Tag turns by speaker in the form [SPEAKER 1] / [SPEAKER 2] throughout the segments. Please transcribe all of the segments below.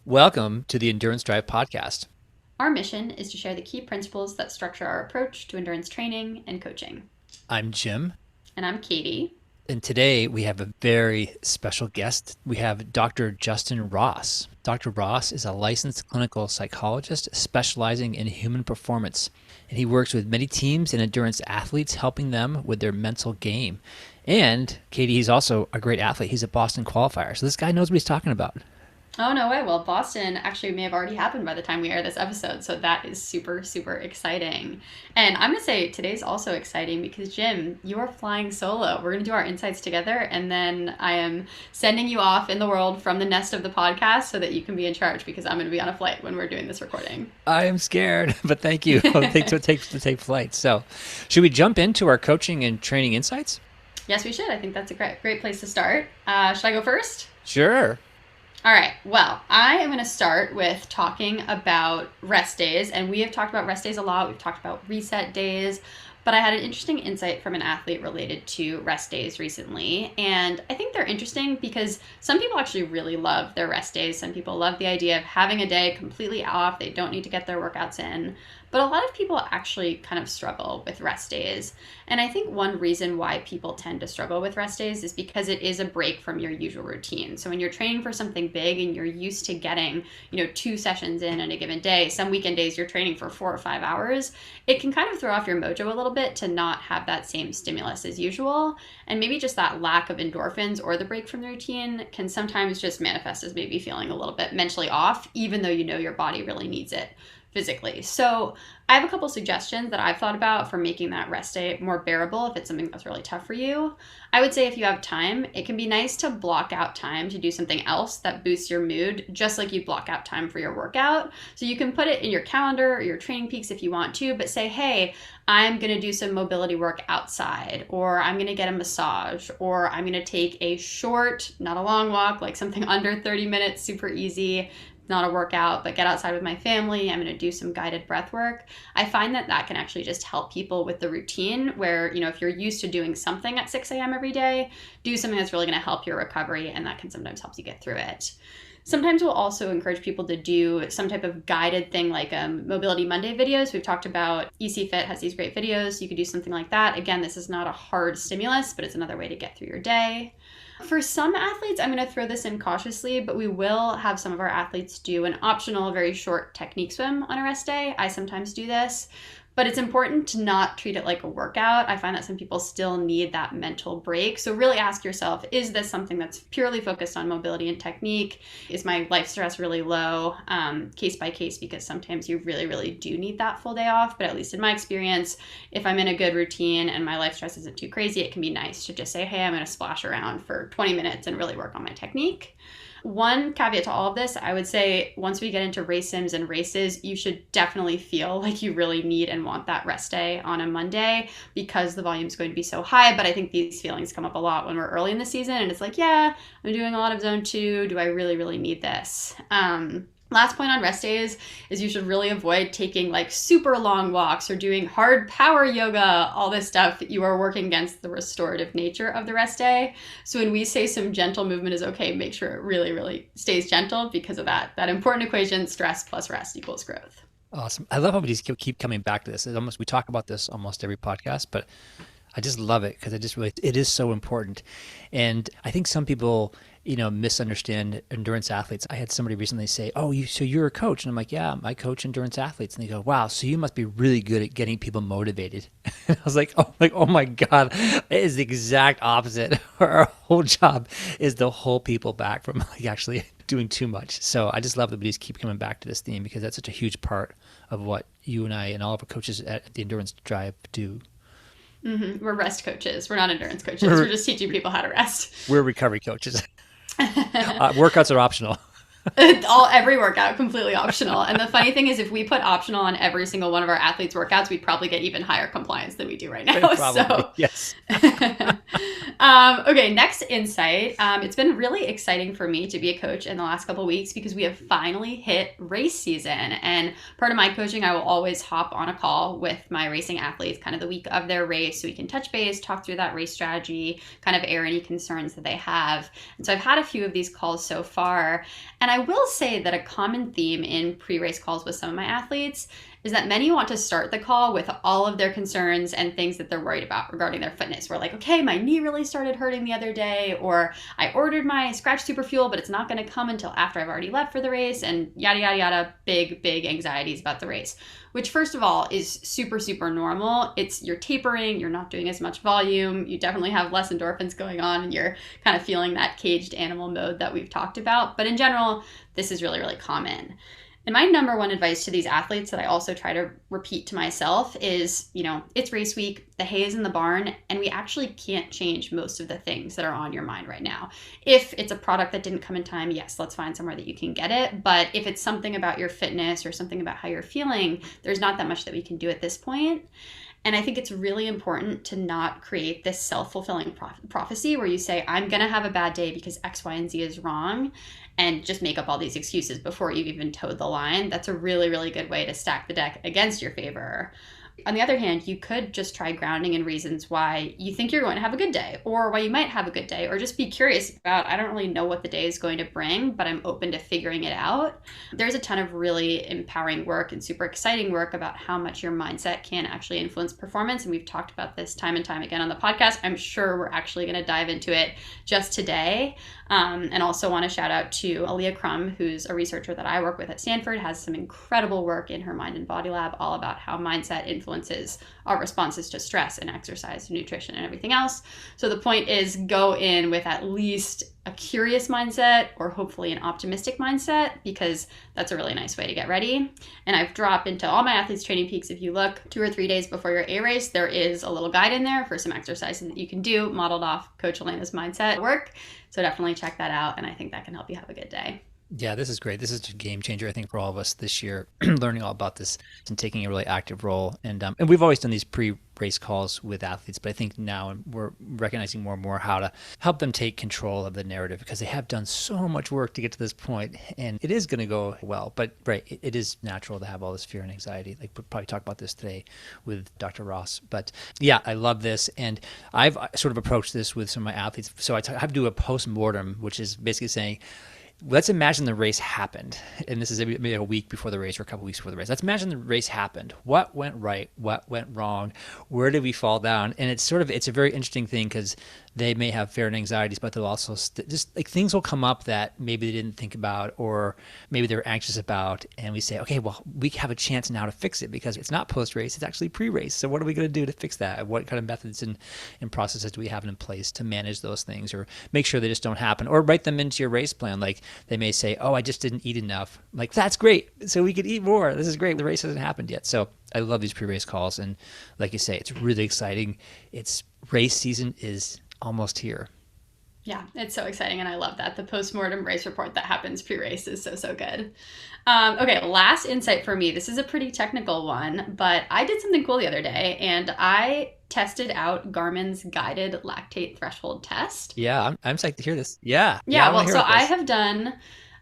[SPEAKER 1] Welcome to the Endurance Drive podcast.
[SPEAKER 2] Our mission is to share the key principles that structure our approach to endurance training and coaching.
[SPEAKER 1] I'm Jim,
[SPEAKER 2] And I'm Katie.
[SPEAKER 1] and today we have a very special guest. We have Dr. Justin Ross. Dr. Ross is a licensed clinical psychologist specializing in human performance, and he works with many teams and endurance athletes, helping them with their mental game. And Katie, he's also a great athlete. He's a Boston qualifier, so this guy knows what he's talking about.
[SPEAKER 2] Oh, no way. Well, Boston actually may have already happened by the time we air this episode. So that is super, super exciting. And I'm going to say today's also exciting because, Jim, you are flying solo. We're going to do our insights together. And then I am sending you off in the world from the nest of the podcast so that you can be in charge because I'm going to be on a flight when we're doing this recording.
[SPEAKER 1] I am scared, but thank you. I'll take flight. So should we jump into our coaching and training insights?
[SPEAKER 2] Yes, we should. I think that's a great place to start. Should I go first?
[SPEAKER 1] Sure.
[SPEAKER 2] All right. Well, I am going to start with talking about rest days. And we have talked about rest days a lot. We've talked about reset days. But I had an interesting insight from an athlete related to rest days recently. And I think they're interesting because some people actually really love their rest days. Some people love the idea of having a day completely off. They don't need to get their workouts in. But a lot of people actually kind of struggle with rest days. And I think one reason why people tend to struggle with rest days is because it is a break from your usual routine. So when you're training for something big and you're used to getting, 2 sessions in a given day, some weekend days you're training for 4 or 5 hours, it can kind of throw off your mojo a little bit to not have that same stimulus as usual. And maybe just that lack of endorphins or the break from the routine can sometimes just manifest as maybe feeling a little bit mentally off, even though you know your body really needs it physically. So I have a couple suggestions that I've thought about for making that rest day more bearable if it's something that's really tough for you. I would say if you have time, it can be nice to block out time to do something else that boosts your mood, just like you block out time for your workout. So you can put it in your calendar or your training peaks if you want to, but say, hey, I'm going to do some mobility work outside, or I'm going to get a massage, or I'm going to take a short, not a long walk, like something under 30 minutes, super easy, not a workout, but get outside with my family. I'm going to do some guided breath work. I find that can actually just help people with the routine where, if you're used to doing something at 6 a.m. every day, do something that's really going to help your recovery, and that can sometimes help you get through it. Sometimes we'll also encourage people to do some type of guided thing like Mobility Monday videos. We've talked about EC Fit has these great videos. You could do something like that. Again, this is not a hard stimulus, but it's another way to get through your day. For some athletes, I'm going to throw this in cautiously, but we will have some of our athletes do an optional, very short technique swim on a rest day. I sometimes do this, but it's important to not treat it like a workout. I find that some people still need that mental break. So really ask yourself, is this something that's purely focused on mobility and technique? Is my life stress really low? Case by case, because sometimes you really, really do need that full day off. But at least in my experience, if I'm in a good routine and my life stress isn't too crazy, it can be nice to just say, hey, I'm going to splash around for 20 minutes and really work on my technique. One caveat to all of this, I would say once we get into race sims and races, you should definitely feel like you really need and want that rest day on a Monday because the volume is going to be so high. But I think these feelings come up a lot when we're early in the season and it's like, yeah, I'm doing a lot of zone 2. Do I really, really need this? Last point on rest days is you should really avoid taking like super long walks or doing hard power yoga, all this stuff. You are working against the restorative nature of the rest day. So when we say some gentle movement is okay, make sure it really, really stays gentle because of that important equation, stress plus rest equals growth.
[SPEAKER 1] Awesome. I love how we just keep coming back to this. We talk about this almost every podcast, but I just love it because it is so important. And I think some people, misunderstand endurance athletes. I had somebody recently say, so you're a coach. And I'm like, yeah, I coach endurance athletes. And they go, wow, so you must be really good at getting people motivated. And I was like, oh my God, it is the exact opposite. Our whole job is to hold people back from actually doing too much. So I just love that we just keep coming back to this theme because that's such a huge part of what you and I and all of our coaches at the Endurance Drive do.
[SPEAKER 2] Mm-hmm. We're rest coaches. We're not endurance coaches. We're just teaching people how to rest.
[SPEAKER 1] We're recovery coaches. Workouts are optional.
[SPEAKER 2] Every workout completely optional. And the funny thing is if we put optional on every single one of our athletes' workouts, we'd probably get even higher compliance than we do right now.
[SPEAKER 1] Probably,
[SPEAKER 2] so
[SPEAKER 1] yes.
[SPEAKER 2] Okay, next insight. It's been really exciting for me to be a coach in the last couple of weeks because we have finally hit race season. And part of my coaching, I will always hop on a call with my racing athletes kind of the week of their race so we can touch base, talk through that race strategy, kind of air any concerns that they have. And so I've had a few of these calls so far. And And I will say that a common theme in pre-race calls with some of my athletes is that many want to start the call with all of their concerns and things that they're worried about regarding their fitness. We're like, okay, my knee really started hurting the other day, or I ordered my scratch super fuel, but it's not going to come until after I've already left for the race, and yada, yada, yada, big anxieties about the race. Which, first of all, is super, super normal. You're tapering, you're not doing as much volume, you definitely have less endorphins going on, and you're kind of feeling that caged animal mode that we've talked about. But in general, this is really, really common. And my number one advice to these athletes that I also try to repeat to myself is, it's race week, the hay is in the barn, and we actually can't change most of the things that are on your mind right now. If it's a product that didn't come in time, yes, let's find somewhere that you can get it. But if it's something about your fitness or something about how you're feeling, there's not that much that we can do at this point. And I think it's really important to not create this self-fulfilling prophecy where you say, I'm going to have a bad day because X, Y, and Z is wrong, and just make up all these excuses before you've even towed the line. That's a really, really good way to stack the deck against your favor. On the other hand, you could just try grounding in reasons why you think you're going to have a good day, or why you might have a good day, or just be curious about, I don't really know what the day is going to bring, but I'm open to figuring it out. There's a ton of really empowering work and super exciting work about how much your mindset can actually influence performance. And we've talked about this time and time again on the podcast. I'm sure we're actually going to dive into it just today. And also want to shout out to Aaliyah Crum, who's a researcher that I work with at Stanford, has some incredible work in her Mind and Body Lab all about how mindset influences our responses to stress and exercise, nutrition, and everything else. So the point is, go in with at least a curious mindset, or hopefully an optimistic mindset, because that's a really nice way to get ready. And I've dropped into all my athletes' training peaks. If you look 2 or 3 days before your A race, there is a little guide in there for some exercises that you can do modeled off Coach Elena's mindset work. So definitely check that out, and I think that can help you have a good day.
[SPEAKER 1] Yeah, this is great. This is a game changer, I think, for all of us this year, learning all about this and taking a really active role. And we've always done these pre-race calls with athletes, but I think now we're recognizing more and more how to help them take control of the narrative, because they have done so much work to get to this point, and it is going to go well. But it is natural to have all this fear and anxiety. Like, we'll probably talk about this today with Dr. Ross. But yeah, I love this, and I've sort of approached this with some of my athletes. So I have to do a post-mortem, which is basically saying, let's imagine the race happened, and this is maybe a week before the race or a couple weeks before the race. Let's imagine the race happened. What went right? What went wrong? Where did we fall down? And it's a very interesting thing, because they may have fear and anxieties, but they'll also just like things will come up that maybe they didn't think about, or maybe they're anxious about. And we say, okay, well, we have a chance now to fix it, because it's not post-race, it's actually pre-race. So what are we going to do to fix that? What kind of methods and processes do we have in place to manage those things, or make sure they just don't happen, or write them into your race plan? Like, they may say, oh, I just didn't eat enough. Like, that's great. So we could eat more. This is great. The race hasn't happened yet. So I love these pre-race calls. And like you say, it's really exciting. Race season is almost here.
[SPEAKER 2] Yeah, it's so exciting, and I love that. The post-mortem race report that happens pre-race is so, so good. Okay, last insight for me. This is a pretty technical one, but I did something cool the other day, and I tested out Garmin's guided lactate threshold test.
[SPEAKER 1] Yeah, I'm psyched to hear this. Yeah.
[SPEAKER 2] Well, so I have done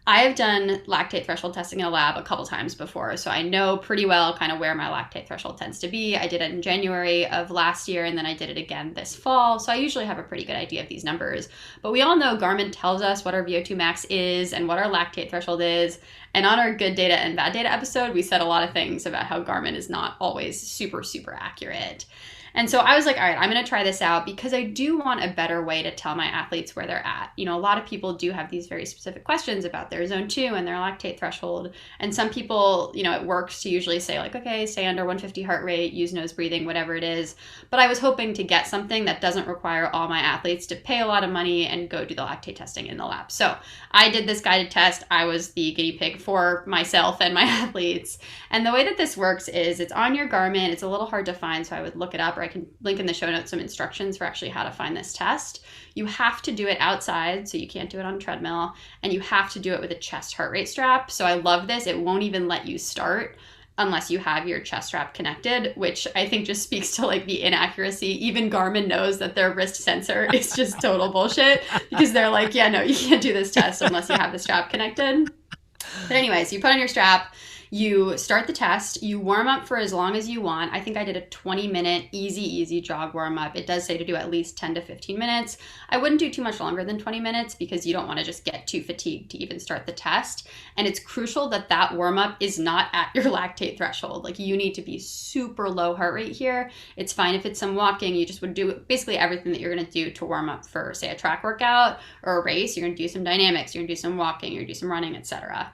[SPEAKER 2] lactate threshold testing in a lab a couple times before, so I know pretty well kind of where my lactate threshold tends to be. I did it in January of last year, and then I did it again this fall, so I usually have a pretty good idea of these numbers. But we all know Garmin tells us what our VO2 max is and what our lactate threshold is, and on our good data and bad data episode, we said a lot of things about how Garmin is not always super, super accurate. And so I was like, all right, I'm going to try this out, because I do want a better way to tell my athletes where they're at. A lot of people do have these very specific questions about their zone 2 and their lactate threshold. And some people, it works to usually say like, okay, stay under 150 heart rate, use nose breathing, whatever it is. But I was hoping to get something that doesn't require all my athletes to pay a lot of money and go do the lactate testing in the lab. So I did this guided test. I was the guinea pig for myself and my athletes. And the way that this works is it's on your Garmin. It's a little hard to find, so I would look it up, or I can link in the show notes some instructions for actually how to find this test. You have to do it outside, so you can't do it on a treadmill, and you have to do it with a chest heart rate strap. So I love this. It won't even let you start unless you have your chest strap connected, which I think just speaks to like the inaccuracy. Even Garmin knows that their wrist sensor is just total bullshit, because they're like, yeah, no, you can't do this test unless you have the strap connected. But anyways, you put on your strap, You start the test, you warm up for as long as you want. I think I did a 20-minute easy jog warm up. It does say to do at least 10 to 15 minutes. I wouldn't do too much longer than 20 minutes because you don't want to just get too fatigued to even start the test. And it's crucial that that warm up is not at your lactate threshold. Like, you need to be super low heart rate here. It's fine if it's some walking. You just would do basically everything that you're going to do to warm up for, say, a track workout or a race. You're going to do some dynamics, you're going to do some walking, you're going to do some running, etc.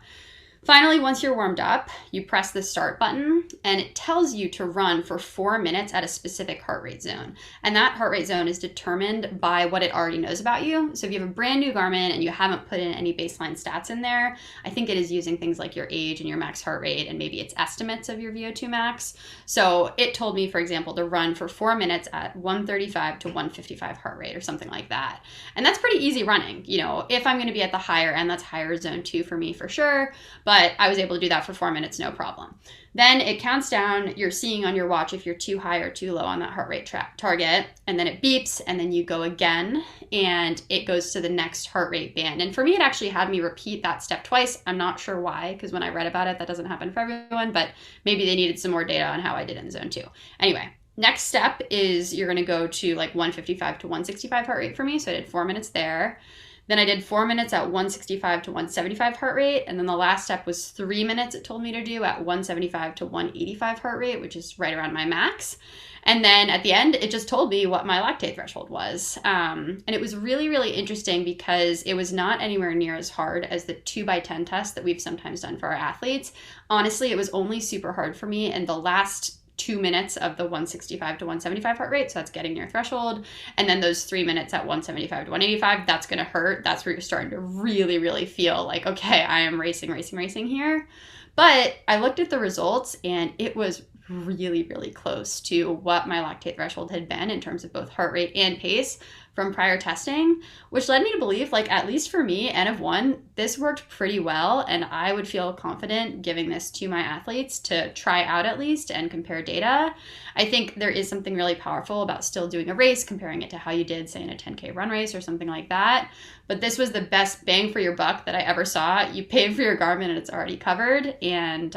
[SPEAKER 2] Finally, once you're warmed up, you press the start button and it tells you to run for 4 minutes at a specific heart rate zone. And that heart rate zone is determined by what it already knows about you. So if you have a brand new Garmin and you haven't put in any baseline stats in there, I think it is using things like your age and your max heart rate and maybe its estimates of your VO2 max. So it told me, for example, to run for 4 minutes at 135 to 155 heart rate or something like that. And that's pretty easy running. You know, if I'm going to be at the higher end, that's higher zone 2 for me for sure. But I was able to do that for 4 minutes, no problem. Then it counts down. You're seeing on your watch if you're too high or too low on that heart rate target. And then it beeps and then you go again and it goes to the next heart rate band. And for me, it actually had me repeat that step twice. I'm not sure why, because when I read about it, that doesn't happen for everyone, but maybe they needed some more data on how I did in zone 2. Anyway, next step is you're going to go to like 155 to 165 heart rate for me. So I did 4 minutes there. Then I did 4 minutes at 165 to 175 heart rate. And then the last step was 3 minutes it told me to do at 175 to 185 heart rate, which is right around my max. And then at the end, it just told me what my lactate threshold was. And it was really interesting because it was not anywhere near as hard as the 2x10 test that we've sometimes done for our athletes. Honestly, it was only super hard for me in the last 2 minutes of the 165 to 175 heart rate. So that's getting near threshold. And then those 3 minutes at 175 to 185, that's going to hurt. That's where you're starting to really feel like, okay, I am racing here. But I looked at the results and it was really close to what my lactate threshold had been in terms of both heart rate and pace from prior testing, which led me to believe, like, at least for me, N of 1, this worked pretty well, and I would feel confident giving this to my athletes to try out at least and compare data. I think there is something really powerful about still doing a race, comparing it to how you did, say, in a 10K run race or something like that. But this was the best bang for your buck that I ever saw. You paid for your Garmin and it's already covered, and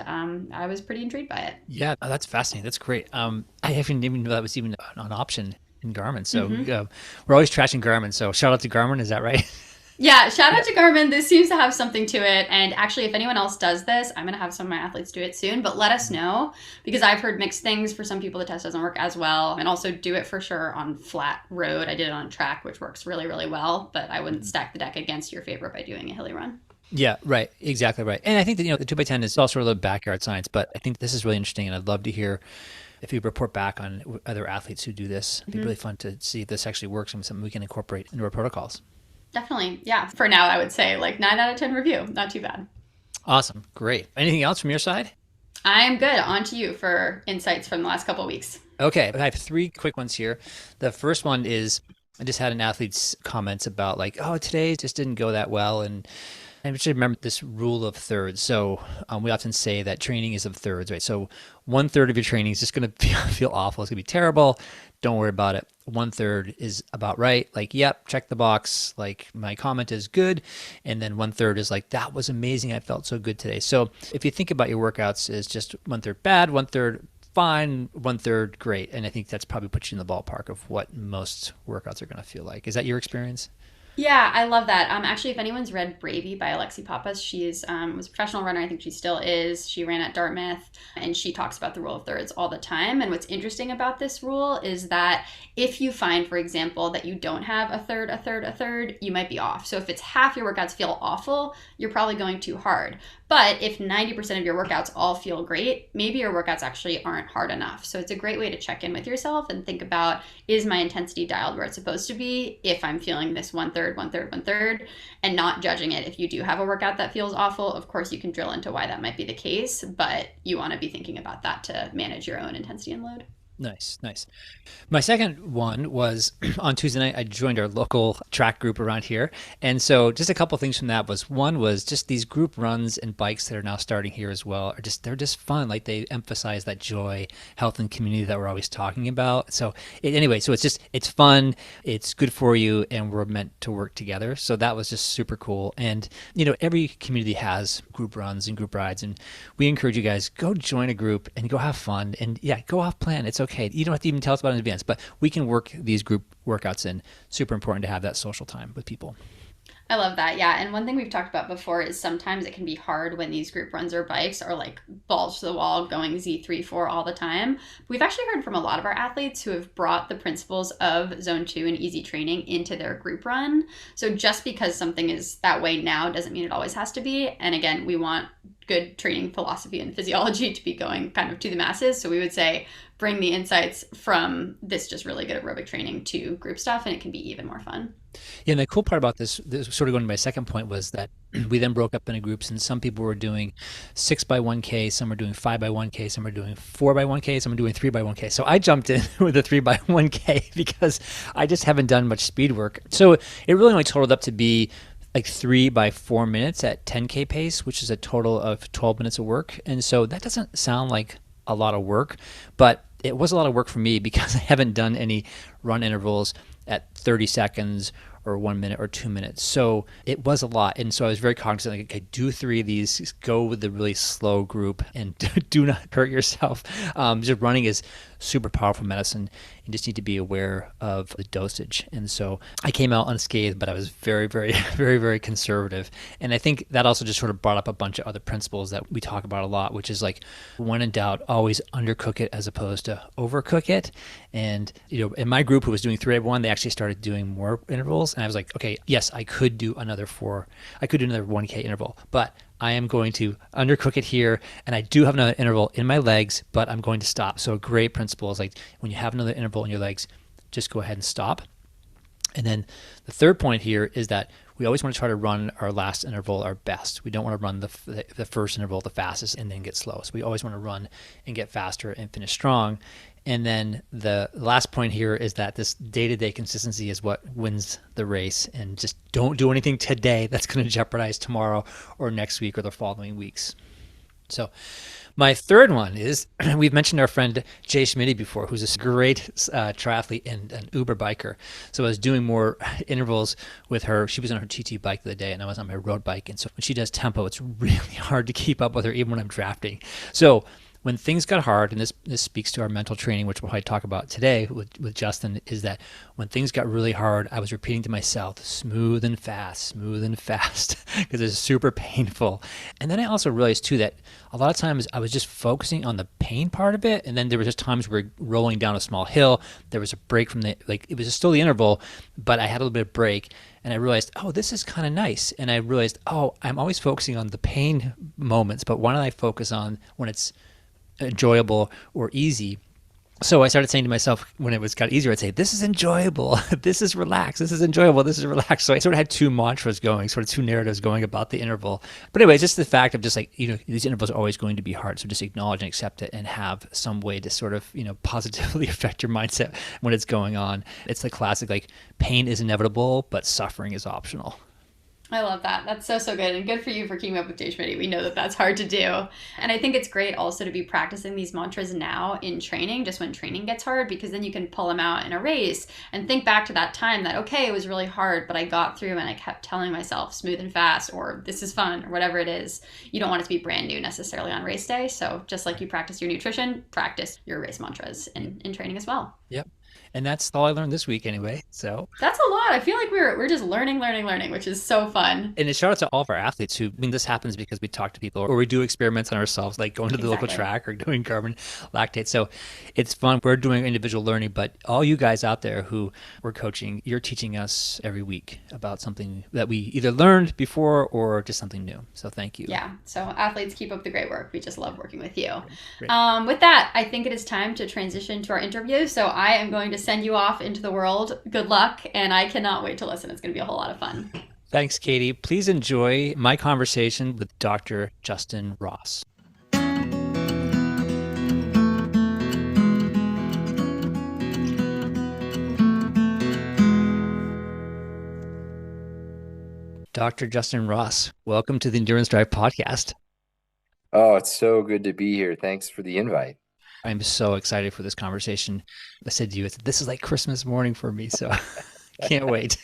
[SPEAKER 2] I was pretty intrigued by it.
[SPEAKER 1] Yeah, that's fascinating. That's great. I didn't even know that was even an option in Garmin. So we're always trashing Garmin. So shout out to Garmin. Is that right?
[SPEAKER 2] Yeah, shout out to Garmin. This seems to have something to it. And actually, if anyone else does this, I'm going to have some of my athletes do it soon. But let us know, because I've heard mixed things. For some people, the test doesn't work as well. And also do it for sure on flat road. I did it on track, which works really well. But I wouldn't stack the deck against your favorite by doing a hilly run.
[SPEAKER 1] Yeah, right. Exactly right. And I think that, the 2x10 is also a little backyard science, but I think this is really interesting. And I'd love to hear if you report back on other athletes who do this. It'd be really fun to see if this actually works and something we can incorporate into our protocols.
[SPEAKER 2] Definitely. Yeah. For now, I would say like 9 out of 10 review. Not too bad.
[SPEAKER 1] Awesome. Great. Anything else from your side?
[SPEAKER 2] I'm good. On to you for insights from the last couple of weeks.
[SPEAKER 1] Okay. I have 3 quick ones here. The first one is I just had an athlete's comments about like, oh, today just didn't go that well. And I should remember this rule of thirds. So we often say that training is of thirds, right? So 1/3 of your training is just going to feel awful. It's going to be terrible. Don't worry about it. 1/3 is about right. Like, yep, check the box. Like, my comment is good. And then 1/3 is like, that was amazing. I felt so good today. So if you think about your workouts as just 1/3 bad, 1/3 fine, 1/3 great. And I think that's probably puts you in the ballpark of what most workouts are going to feel like. Is that your experience?
[SPEAKER 2] Yeah, I love that. Actually, if anyone's read Bravey by Alexi Pappas, she's was a professional runner. I think she still is. She ran at Dartmouth, and she talks about the rule of thirds all the time. And what's interesting about this rule is that if you find, for example, that you don't have a third, you might be off. So if it's half your workouts feel awful, you're probably going too hard. But if 90% of your workouts all feel great, maybe your workouts actually aren't hard enough. So it's a great way to check in with yourself and think about, is my intensity dialed where it's supposed to be if I'm feeling this 1/3, and not judging it. If you do have a workout that feels awful, of course you can drill into why that might be the case, but you want to be thinking about that to manage your own intensity and load.
[SPEAKER 1] Nice, nice. My second one was on Tuesday night. I joined our local track group around here, and so just a couple things from that was one was just these group runs and bikes that are now starting here as well are just they're just fun. Like they emphasize that joy, health, and community that we're always talking about. So anyway, so it's fun, it's good for you, and we're meant to work together. So that was just super cool. And every community has group runs and group rides, and we encourage you guys go join a group and go have fun. And yeah, go off plan. It's okay. You don't have to even tell us about it in advance, but we can work these group workouts in. Super important to have that social time with people.
[SPEAKER 2] I love that. Yeah. And one thing we've talked about before is sometimes it can be hard when these group runs or bikes are like balls to the wall going Z3, 4 all the time. We've actually heard from a lot of our athletes who have brought the principles of zone 2 and easy training into their group run. So just because something is that way now doesn't mean it always has to be. And again, we want good training philosophy and physiology to be going kind of to the masses. So we would say bring the insights from this just really good aerobic training to group stuff, and it can be even more fun.
[SPEAKER 1] Yeah, and the cool part about this sort of going to my second point was that we then broke up into groups, and some people were doing 6x1K, some were doing 5x1K, some were doing 4x1K, some were doing 3x1K. So I jumped in with a 3x1K because I just haven't done much speed work. So it really only totaled up to be like 3x4 minutes at 10K pace, which is a total of 12 minutes of work. And so that doesn't sound like a lot of work, but it was a lot of work for me because I haven't done any run intervals at 30 seconds or 1 minute or 2 minutes. So it was a lot. And so I was very cognizant, like, okay, do 3 of these, go with the really slow group and do not hurt yourself. Just running is super powerful medicine. You just need to be aware of the dosage. And so I came out unscathed, but I was very, very, very, very conservative. And I think that also just sort of brought up a bunch of other principles that we talk about a lot, which is like, when in doubt, always undercook it as opposed to overcook it. And, in my group who was doing 3x1, they actually started doing more intervals. And I was like, okay, yes, I could do another 1K interval, but I am going to undercook it here. And I do have another interval in my legs, but I'm going to stop. So a great principle is like, when you have another interval in your legs, just go ahead and stop. And then the third point here is that we always want to try to run our last interval our best. We don't want to run the first interval the fastest and then get slow. So we always want to run and get faster and finish strong. And then the last point here is that this day-to-day consistency is what wins the race. And just don't do anything today that's going to jeopardize tomorrow or next week or the following weeks. So my third one is, we've mentioned our friend Jay Schmitty before, who's a great triathlete and an Uber biker. So I was doing more intervals with her. She was on her TT bike the other day, and I was on my road bike. And so when she does tempo, it's really hard to keep up with her, even when I'm drafting. So when things got hard, and this speaks to our mental training, which we'll probably talk about today with Justin, is that when things got really hard, I was repeating to myself, smooth and fast, because it's super painful. And then I also realized too that a lot of times I was just focusing on the pain part of it, and then there was just times where rolling down a small hill, there was a break from it was still the interval, but I had a little bit of break. And I realized, oh, this is kind of nice. And I realized, oh, I'm always focusing on the pain moments, but why don't I focus on when it's enjoyable or easy? So I started saying to myself, when got easier, I'd say, this is enjoyable, this is relaxed, this is enjoyable, this is relaxed. So I sort of had two mantras going, sort of two narratives going about the interval. But anyway, just the fact of just like, these intervals are always going to be hard. So just acknowledge and accept it and have some way to sort of, positively affect your mindset when it's going on. It's the classic, like, pain is inevitable, but suffering is optional.
[SPEAKER 2] I love that. That's so, so good. And good for you for keeping up with Jay Schmitty. We know that that's hard to do. And I think it's great also to be practicing these mantras now in training, just when training gets hard, because then you can pull them out in a race and think back to that time that, okay, it was really hard, but I got through and I kept telling myself smooth and fast, or this is fun, or whatever it is. You don't want it to be brand new necessarily on race day. So just like you practice your nutrition, practice your race mantras in training as well.
[SPEAKER 1] Yep. And that's all I learned this week anyway. So
[SPEAKER 2] That's a lot. I feel like we're just learning, which is so fun.
[SPEAKER 1] And it shout out to all of our athletes who, this happens because we talk to people or we do experiments on ourselves, like going to the local track or doing carbon lactate. So it's fun. We're doing individual learning, but all you guys out there who we're coaching, you're teaching us every week about something that we either learned before or just something new. So thank you.
[SPEAKER 2] Yeah. So athletes, keep up the great work. We just love working with you.
[SPEAKER 1] Great.
[SPEAKER 2] With that, I think it is time to transition to our interview. So I am going to send you off into the world. Good luck. And I cannot wait to listen. It's going to be a whole lot of fun.
[SPEAKER 1] Thanks, Katie. Please enjoy my conversation with Dr. Justin Ross. Dr. Justin Ross. Welcome to the Endurance Drive podcast.
[SPEAKER 3] Oh, it's so good to be here. Thanks for the invite.
[SPEAKER 1] I'm so excited for this conversation. I said to you, this is like Christmas morning for me, so can't wait.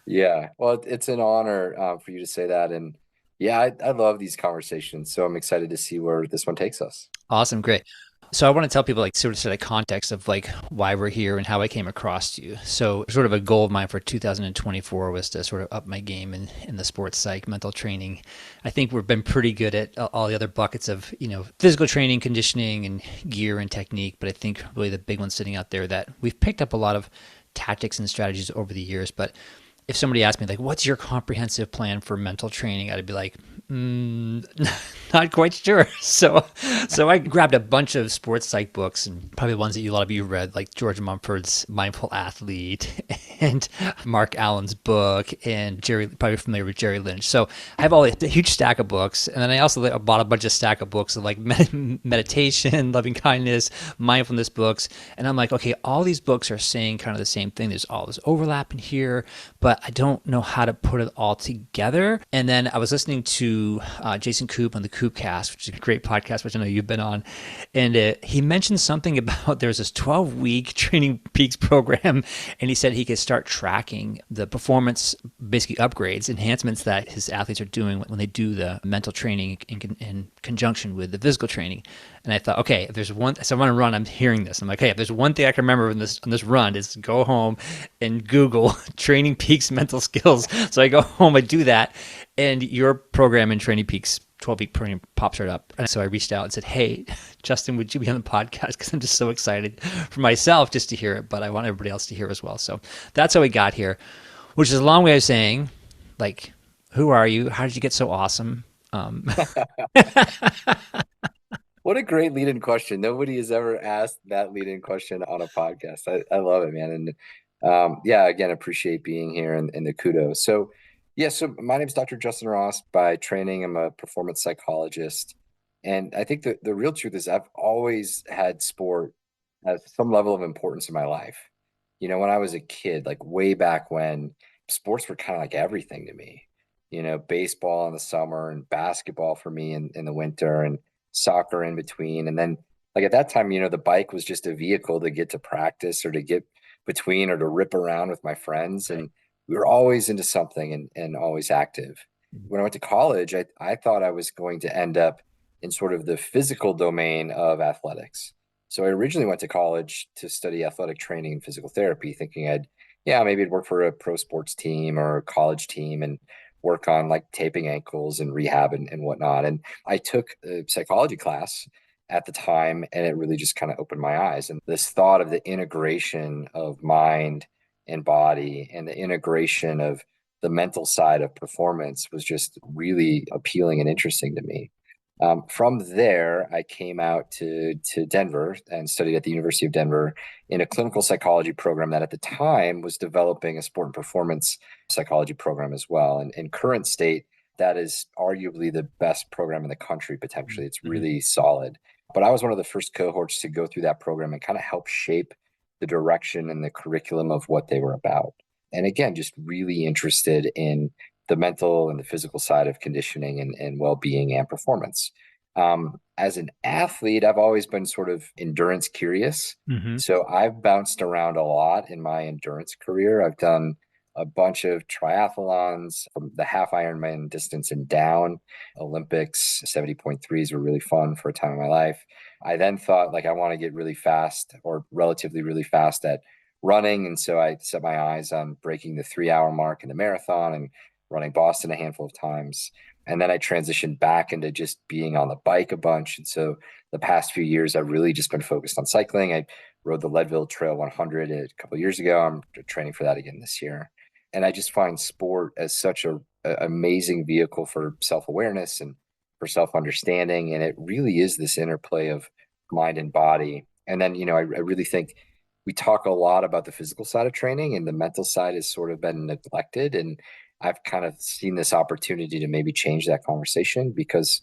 [SPEAKER 3] Yeah, well, it's an honor for you to say that. And yeah, I love these conversations. So I'm excited to see where this one takes us.
[SPEAKER 1] Awesome, great. So I want to tell people like sort of set a context of like why we're here and how I came across you. So sort of a goal of mine for 2024 was to sort of up my game in the sports psych, mental training. I think we've been pretty good at all the other buckets of, physical training, conditioning and gear and technique. But I think really the big one sitting out there that we've picked up a lot of tactics and strategies over the years. But if somebody asked me like, what's your comprehensive plan for mental training? I'd be like, mm, not quite sure. So I grabbed a bunch of sports psych books and probably ones that a lot of you read, like George Mumford's Mindful Athlete and Mark Allen's book and Jerry, probably familiar with Jerry Lynch. So I have a huge stack of books. And then I also bought a bunch of stack of books of like meditation, loving kindness, mindfulness books. And I'm like, okay, all these books are saying kind of the same thing. There's all this overlap in here, but I don't know how to put it all together. And then I was listening to Jason Koop on the Koopcast, which is a great podcast, which I know you've been on. And he mentioned something about there's this 12-week Training Peaks program. And he said he could start tracking the performance, basically upgrades, enhancements that his athletes are doing when they do the mental training in conjunction with the physical training. And I thought, okay, if there's one, so I'm on a run, I'm hearing this. I'm like, hey, if there's one thing I can remember on this run is go home and Google Training Peaks mental skills. So I go home, I do that, and your program in Training Peaks 12-week program pops right up. And so I reached out and said, hey, Justin, would you be on the podcast? Because I'm just so excited for myself just to hear it, but I want everybody else to hear as well. So that's how we got here, which is a long way of saying, like, who are you? How did you get so awesome?
[SPEAKER 3] What a great lead-in question. Nobody has ever asked that lead-in question on a podcast. I love it, man. And yeah, again, appreciate being here and the kudos. So yeah, so my name is Dr. Justin Ross. By training, I'm a performance psychologist. And I think the real truth is I've always had sport as some level of importance in my life. When I was a kid, like way back when, sports were kind of like everything to me. Baseball in the summer and basketball for me in the winter and soccer in between. And then like at that time, the bike was just a vehicle to get to practice or to get between or to rip around with my friends.
[SPEAKER 1] Right.
[SPEAKER 3] And we were always into something and always active. When I went to college, I thought I was going to end up in sort of the physical domain of athletics. So I originally went to college to study athletic training and physical therapy, thinking yeah, maybe I'd work for a pro sports team or a college team and work on like taping ankles and rehab and whatnot. And I took a psychology class at the time, and it really just kind of opened my eyes. And this thought of the integration of mind and body and the integration of the mental side of performance was just really appealing and interesting to me. From there, I came out to Denver and studied at the University of Denver in a clinical psychology program that at the time was developing a sport and performance psychology program as well. And in current state, that is arguably the best program in the country, potentially. It's
[SPEAKER 1] Mhm.
[SPEAKER 3] really solid. But I was one of the first cohorts to go through that program and kind of help shape the direction and the curriculum of what they were about. And again, just really interested in the mental and the physical side of conditioning and well-being and performance. As an athlete, I've always been sort of endurance curious.
[SPEAKER 1] Mhm.
[SPEAKER 3] So I've bounced around a lot in my endurance career. I've done a bunch of triathlons from the half Ironman distance and down. Olympics 70.3s were really fun for a time in my life. I then thought like I want to get really fast or relatively really fast at running. And so I set my eyes on breaking the 3 hour mark in the marathon and running Boston a handful of times. And then I transitioned back into just being on the bike a bunch. And so the past few years, I've really just been focused on cycling. I rode the Leadville Trail 100 a couple of years ago. I'm training for that again this year. And I just find sport as such a amazing vehicle for self-awareness and for self-understanding. And it really is this interplay of mind and body. And then, I really think we talk a lot about the physical side of training, and the mental side has sort of been neglected. And I've kind of seen this opportunity to maybe change that conversation because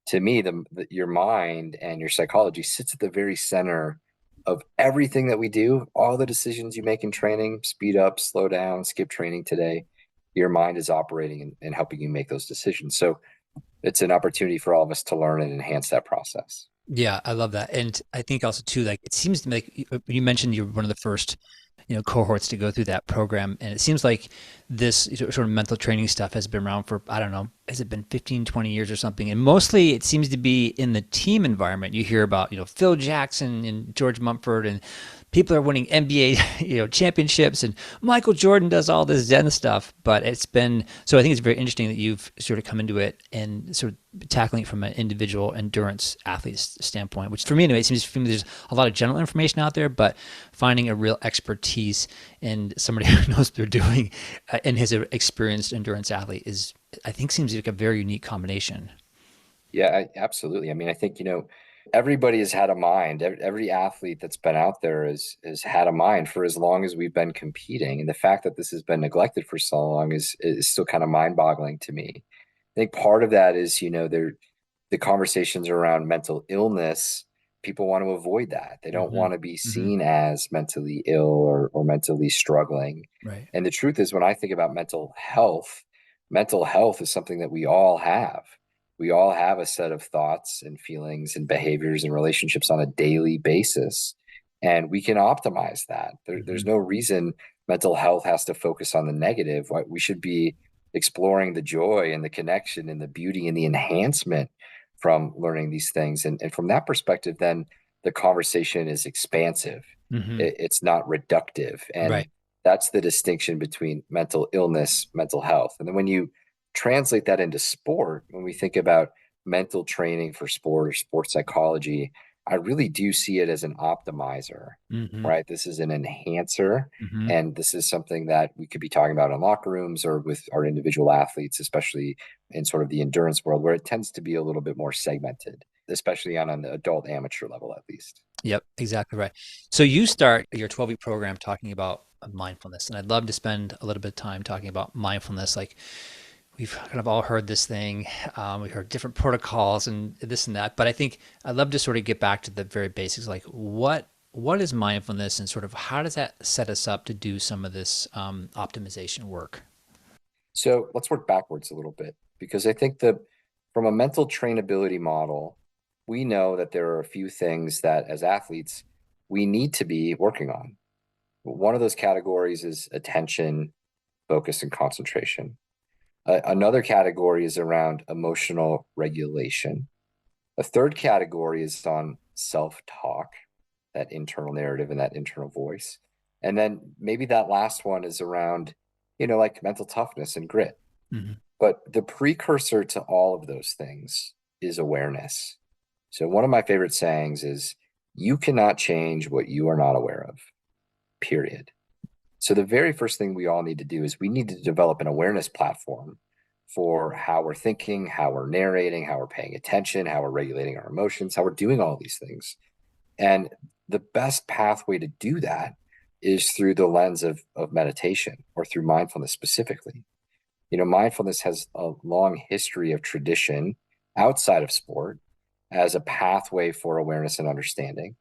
[SPEAKER 3] to me, your mind and your psychology sits at the very center of everything that we do. All the decisions you make in training, speed up, slow down, skip training today, your mind is operating and helping you make those decisions. So it's an opportunity for all of us to learn and enhance that process.
[SPEAKER 1] Yeah, I love that. And I think also too, like it seems to me like you mentioned you're one of the first, cohorts to go through that program. And it seems like this sort of mental training stuff has been around for, I don't know, has it been 15, 20 years or something? And mostly it seems to be in the team environment. You hear about, Phil Jackson and George Mumford, and people are winning NBA, championships, and Michael Jordan does all this Zen stuff. But it's been, so I think it's very interesting that you've sort of come into it and sort of tackling it from an individual endurance athlete standpoint, which for me anyway, it seems to me there's a lot of general information out there, but finding a real expertise and somebody who knows what they're doing and has an experienced endurance athlete is, I think, seems like a very unique combination.
[SPEAKER 3] Yeah, absolutely. I mean, I think, everybody has had a mind. Every athlete that's been out there has had a mind for as long as we've been competing. And the fact that this has been neglected for so long is still kind of mind-boggling to me. I think part of that is, the conversations around mental illness, people want to avoid that. They don't
[SPEAKER 1] Mm-hmm.
[SPEAKER 3] want to be
[SPEAKER 1] Mm-hmm.
[SPEAKER 3] seen as mentally ill or mentally struggling.
[SPEAKER 1] Right.
[SPEAKER 3] And the truth is, when I think about mental health is something that we all have. We all have a set of thoughts and feelings and behaviors and relationships on a daily basis. And we can optimize that.
[SPEAKER 1] Mm-hmm.
[SPEAKER 3] There's no reason mental health has to focus on the negative. We should be exploring the joy and the connection and the beauty and the enhancement from learning these things. And from that perspective, then the conversation is expansive.
[SPEAKER 1] Mm-hmm.
[SPEAKER 3] It's not reductive. And
[SPEAKER 1] Right.
[SPEAKER 3] that's the distinction between mental illness, mental health. And then when you translate that into sport, when we think about mental training for sport or sports psychology, I really do see it as an optimizer,
[SPEAKER 1] Mm-hmm.
[SPEAKER 3] right? This is an enhancer.
[SPEAKER 1] Mm-hmm.
[SPEAKER 3] And this is something that we could be talking about in locker rooms or with our individual athletes, especially in sort of the endurance world, where it tends to be a little bit more segmented, especially on an adult amateur level, at least.
[SPEAKER 1] Yep, exactly right. So you start your 12-week program talking about mindfulness, and I'd love to spend a little bit of time talking about mindfulness. Like we've kind of all heard this thing, we heard different protocols and this and that, but I think I'd love to sort of get back to the very basics, like what is mindfulness, and sort of how does that set us up to do some of this optimization work?
[SPEAKER 3] So let's work backwards a little bit because I think that from a mental trainability model, we know that there are a few things that as athletes we need to be working on. One of those categories is attention, focus, and concentration. Another category is around emotional regulation. A third category is on self talk, that internal narrative and that internal voice. And then maybe that last one is around, like mental toughness and grit.
[SPEAKER 1] Hmm.
[SPEAKER 3] But the precursor to all of those things is awareness. So, one of my favorite sayings is, you cannot change what you are not aware of, period. So, the very first thing we all need to do is we need to develop an awareness platform for how we're thinking, how we're narrating, how we're paying attention, how we're regulating our emotions, how we're doing all these things. And the best pathway to do that is through the lens of meditation or through mindfulness specifically. Mindfulness has a long history of tradition outside of sport as a pathway for awareness and understanding.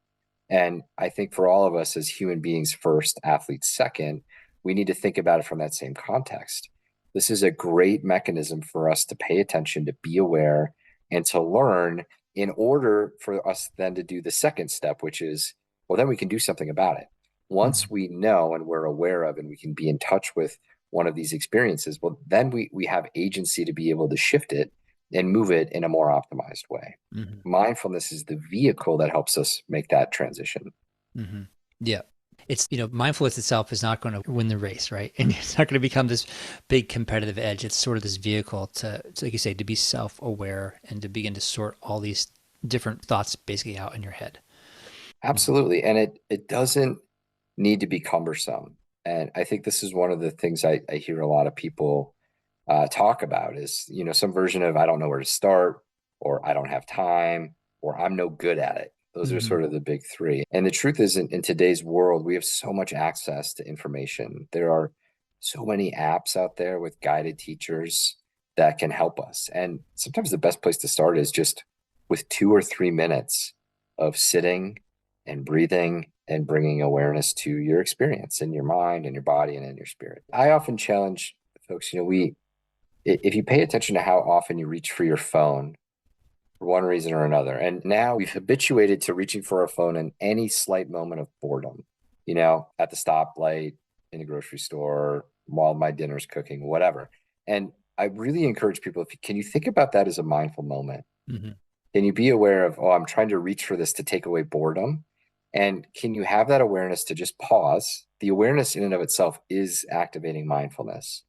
[SPEAKER 3] And I think for all of us as human beings first, athletes second, we need to think about it from that same context. This is a great mechanism for us to pay attention, to be aware, and to learn in order for us then to do the second step, which is, well, then we can do something about it. Once
[SPEAKER 1] Hmm.
[SPEAKER 3] we know and we're aware of and we can be in touch with one of these experiences, well, then we have agency to be able to shift it and move it in a more optimized way.
[SPEAKER 1] Hmm.
[SPEAKER 3] Mindfulness is the vehicle that helps us make that transition.
[SPEAKER 1] Hmm. Yeah. It's, mindfulness itself is not going to win the race, right? And it's not going to become this big competitive edge. It's sort of this vehicle like you say, to be self-aware and to begin to sort all these different thoughts basically out in your head. Mhm.
[SPEAKER 3] Absolutely. And it doesn't need to be cumbersome. And I think this is one of the things I hear a lot of people talk about is, some version of I don't know where to start, or I don't have time, or I'm no good at it. Those are
[SPEAKER 1] Mhm.
[SPEAKER 3] sort of the big three. And the truth is, in today's world, we have so much access to information. There are so many apps out there with guided teachers that can help us. And sometimes the best place to start is just with 2 or 3 minutes of sitting and breathing and bringing awareness to your experience in your mind and your body and in your spirit. I often challenge folks, if you pay attention to how often you reach for your phone for one reason or another, and now we've habituated to reaching for our phone in any slight moment of boredom, at the stoplight, in the grocery store, while my dinner's cooking, whatever. And I really encourage people, can you think about that as a mindful moment?
[SPEAKER 1] Mm-hmm.
[SPEAKER 3] Can you be aware of, oh, I'm trying to reach for this to take away boredom? And can you have that awareness to just pause? The awareness in and of itself is activating mindfulness.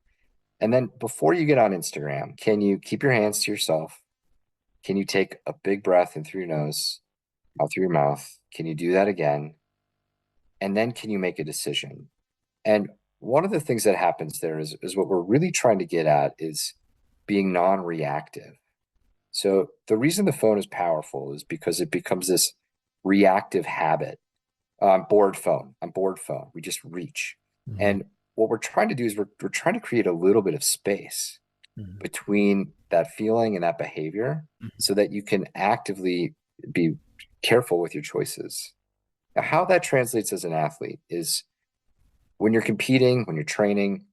[SPEAKER 3] And then before you get on Instagram, can you keep your hands to yourself? Can you take a big breath in through your nose, out through your mouth? Can you do that again? And then can you make a decision? And one of the things that happens there is what we're really trying to get at is being non-reactive. So the reason the phone is powerful is because it becomes this reactive habit. I'm bored phone. I'm bored phone. We just reach.
[SPEAKER 1] Mm-hmm.
[SPEAKER 3] And what we're trying to do is we're trying to create a little bit of space
[SPEAKER 1] Mm-hmm.
[SPEAKER 3] between that feeling and that behavior so that you can actively be careful with your choices. Now, how that translates as an athlete is when you're competing, when you're training,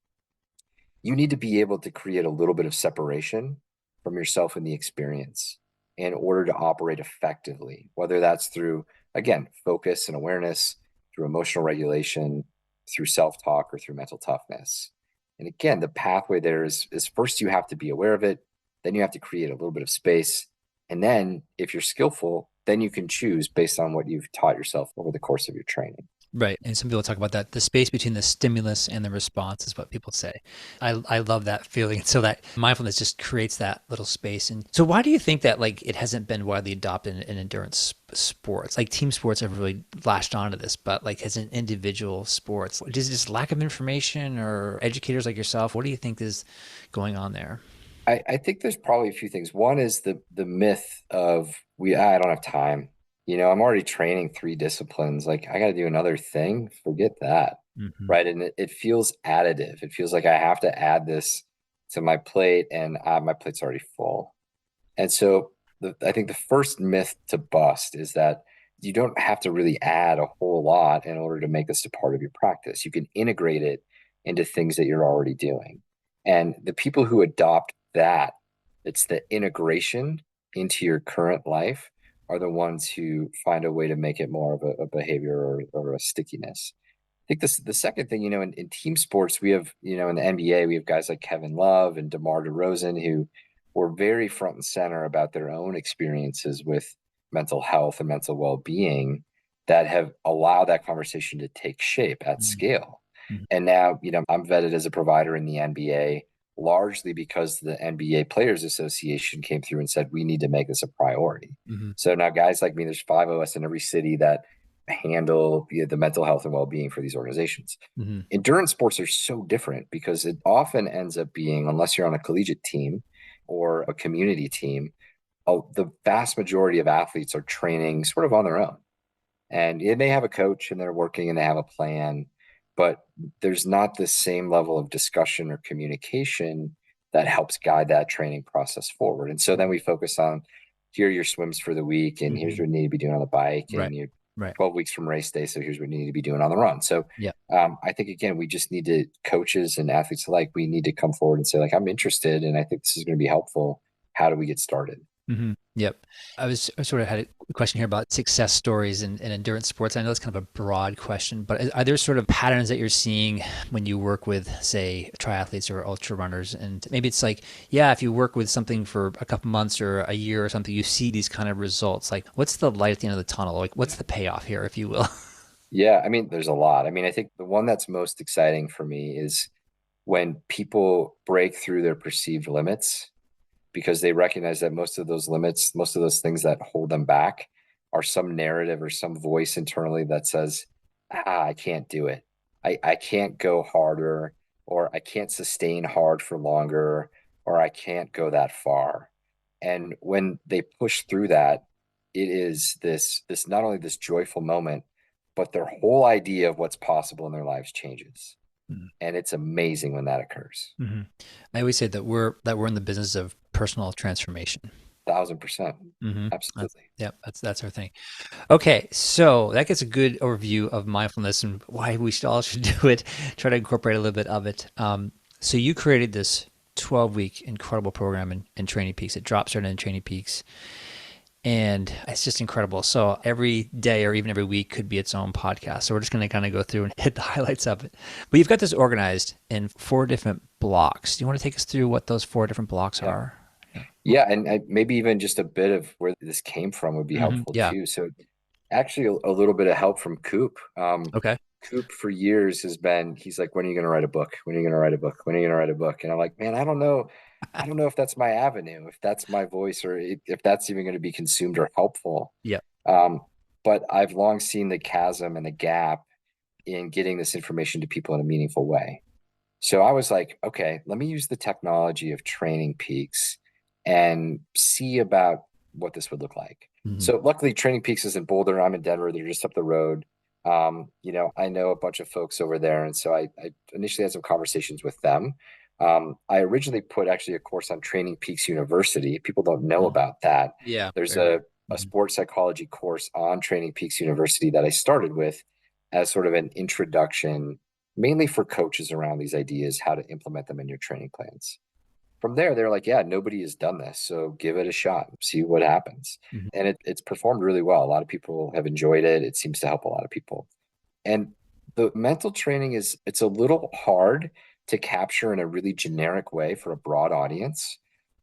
[SPEAKER 3] you need to be able to create a little bit of separation from yourself and the experience in order to operate effectively, whether that's through, again, focus and awareness, through emotional regulation, through self talk, or through mental toughness. And again, the pathway there is first you have to be aware of it, then you have to create a little bit of space. And then if you're skillful, then you can choose based on what you've taught yourself over the course of your training.
[SPEAKER 1] Right. And some people talk about that. The space between the stimulus and the response is what people say. I love that feeling. So that mindfulness just creates that little space. And so why do you think that like it hasn't been widely adopted in endurance sports? Like team sports have really latched onto this, but like as an individual sports, is it just lack of information or educators like yourself? What do you think is going on there?
[SPEAKER 3] I think there's probably a few things. One is the myth of I don't have time. I'm already training three disciplines. Like I got to do another thing. Forget that.
[SPEAKER 1] Mm-hmm.
[SPEAKER 3] Right. And it feels additive. It feels like I have to add this to my plate and my plate's already full. And so I think the first myth to bust is that you don't have to really add a whole lot in order to make this a part of your practice. You can integrate it into things that you're already doing. And the people who adopt that, it's the integration into your current life, are the ones who find a way to make it more of a behavior or a stickiness. I think the second thing, in team sports, we have, in the NBA, we have guys like Kevin Love and DeMar DeRozan who were very front and center about their own experiences with mental health and mental well-being that have allowed that conversation to take shape at scale.
[SPEAKER 1] Mm-hmm.
[SPEAKER 3] And now, I'm vetted as a provider in the NBA largely because the NBA Players Association came through and said, we need to make this a priority.
[SPEAKER 1] Mm-hmm.
[SPEAKER 3] So now guys like me, there's 5 of us in every city that handle the mental health and well-being for these organizations.
[SPEAKER 1] Mm-hmm.
[SPEAKER 3] Endurance sports are so different because it often ends up being, unless you're on a collegiate team or a community team, the vast majority of athletes are training sort of on their own. And they have a coach and they're working and they have a plan, but there's not the same level of discussion or communication that helps guide that training process forward. And so then we focus on, here are your swims for the week, and here's
[SPEAKER 1] Mm-hmm.
[SPEAKER 3] what you need to be doing on the bike,
[SPEAKER 1] Right.
[SPEAKER 3] and you're
[SPEAKER 1] Right.
[SPEAKER 3] 12 weeks from race day, so here's what you need to be doing on the run. So
[SPEAKER 1] Yeah.
[SPEAKER 3] I think, again, we just need to, coaches and athletes alike, we need to come forward and say, like, I'm interested and I think this is going to be helpful. How do we get started?
[SPEAKER 1] Mm-hmm. Yep. I sort of had a question here about success stories in endurance sports. I know it's kind of a broad question, but are there sort of patterns that you're seeing when you work with, say, triathletes or ultra runners? And maybe it's like, yeah, if you work with something for a couple months or a year or something, you see these kind of results. Like, what's the light at the end of the tunnel? Like, what's the payoff here, if you will?
[SPEAKER 3] Yeah, I mean, there's a lot. I mean, I think the one that's most exciting for me is when people break through their perceived limits because they recognize that most of those limits, most of those things that hold them back are some narrative or some voice internally that says, I can't do it. I can't go harder, or I can't sustain hard for longer, or I can't go that far. And when they push through that, it is this not only this joyful moment, but their whole idea of what's possible in their lives changes. And it's amazing when that occurs.
[SPEAKER 1] Mm-hmm. I always say that we're in the business of personal transformation.
[SPEAKER 3] 1,000%.
[SPEAKER 1] Mm-hmm.
[SPEAKER 3] Absolutely.
[SPEAKER 1] That's our thing. Okay, so that gets a good overview of mindfulness and why we all should do it. Try to incorporate a little bit of it. So you created this 12-week incredible program in Training Peaks. It drops right in Training Peaks. And it's just incredible. So every day or even every week could be its own podcast. So we're just going to kind of go through and hit the highlights of it. But you've got this organized in 4 different blocks. Do you want to take us through what those 4 different blocks
[SPEAKER 3] Yeah.
[SPEAKER 1] are? Yeah.
[SPEAKER 3] Yeah. And maybe even just a bit of where this came from would be helpful
[SPEAKER 1] Yeah.
[SPEAKER 3] too. So actually a little bit of help from Coop.
[SPEAKER 1] Okay.
[SPEAKER 3] Coop for years has been, he's like, when are you going to write a book? When are you going to write a book? When are you going to write a book? And I'm like, man, I don't know. I don't know if that's my avenue, if that's my voice, or if that's even going to be consumed or helpful.
[SPEAKER 1] Yeah.
[SPEAKER 3] Um, but I've long seen the chasm and the gap in getting this information to people in a meaningful way. So I was like, okay, let me use the technology of Training Peaks and see about what this would look like.
[SPEAKER 1] Mm-hmm.
[SPEAKER 3] So luckily, Training Peaks is in Boulder. I'm in Denver. They're just up the road. I know a bunch of folks over there, and so I initially had some conversations with them. I originally put actually a course on Training Peaks University. People don't know about that.
[SPEAKER 1] Yeah.
[SPEAKER 3] There's
[SPEAKER 1] Very good.
[SPEAKER 3] a sports psychology course on Training Peaks University that I started with as sort of an introduction, mainly for coaches around these ideas, how to implement them in your training plans. From there, they're like, yeah, nobody has done this. So give it a shot, see what happens.
[SPEAKER 1] Mm-hmm.
[SPEAKER 3] And it's performed really well. A lot of people have enjoyed it. It seems to help a lot of people. And the mental training it's a little hard to capture in a really generic way for a broad audience.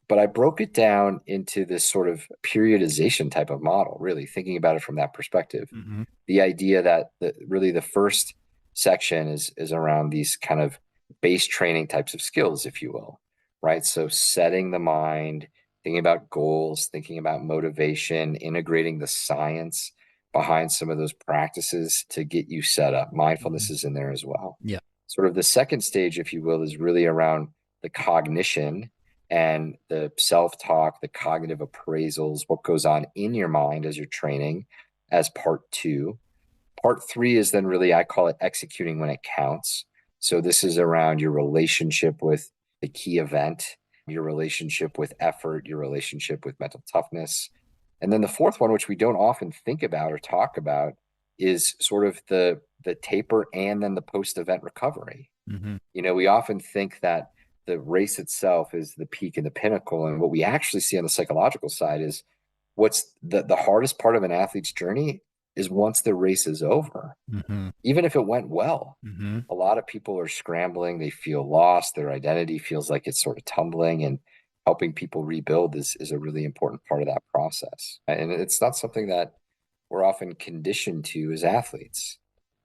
[SPEAKER 3] But I broke it down into this sort of periodization type of model, really thinking about it from that perspective.
[SPEAKER 1] Mm-hmm.
[SPEAKER 3] The idea that really the first section is around these kind of base training types of skills, if you will, right? So setting the mind, thinking about goals, thinking about motivation, integrating the science behind some of those practices to get you set up.
[SPEAKER 1] Mm-hmm.
[SPEAKER 3] Mindfulness is in there as well.
[SPEAKER 1] Yeah.
[SPEAKER 3] Sort of the second stage, if you will, is really around the cognition and the self-talk, the cognitive appraisals, what goes on in your mind as you're training as part two. Part three is then really, I call it executing when it counts. So this is around your relationship with the key event, your relationship with effort, your relationship with mental toughness. And then the fourth one, which we don't often think about or talk about, is sort of the taper and then the post-event recovery.
[SPEAKER 1] Mm-hmm.
[SPEAKER 3] We often think that the race itself is the peak and the pinnacle. And what we actually see on the psychological side is what's the hardest part of an athlete's journey is once the race is over,
[SPEAKER 1] Mm-hmm.
[SPEAKER 3] even if it went well.
[SPEAKER 1] Mm-hmm.
[SPEAKER 3] A lot of people are scrambling, they feel lost, their identity feels like it's sort of tumbling, and helping people rebuild is a really important part of that process. And it's not something that we're often conditioned to as athletes.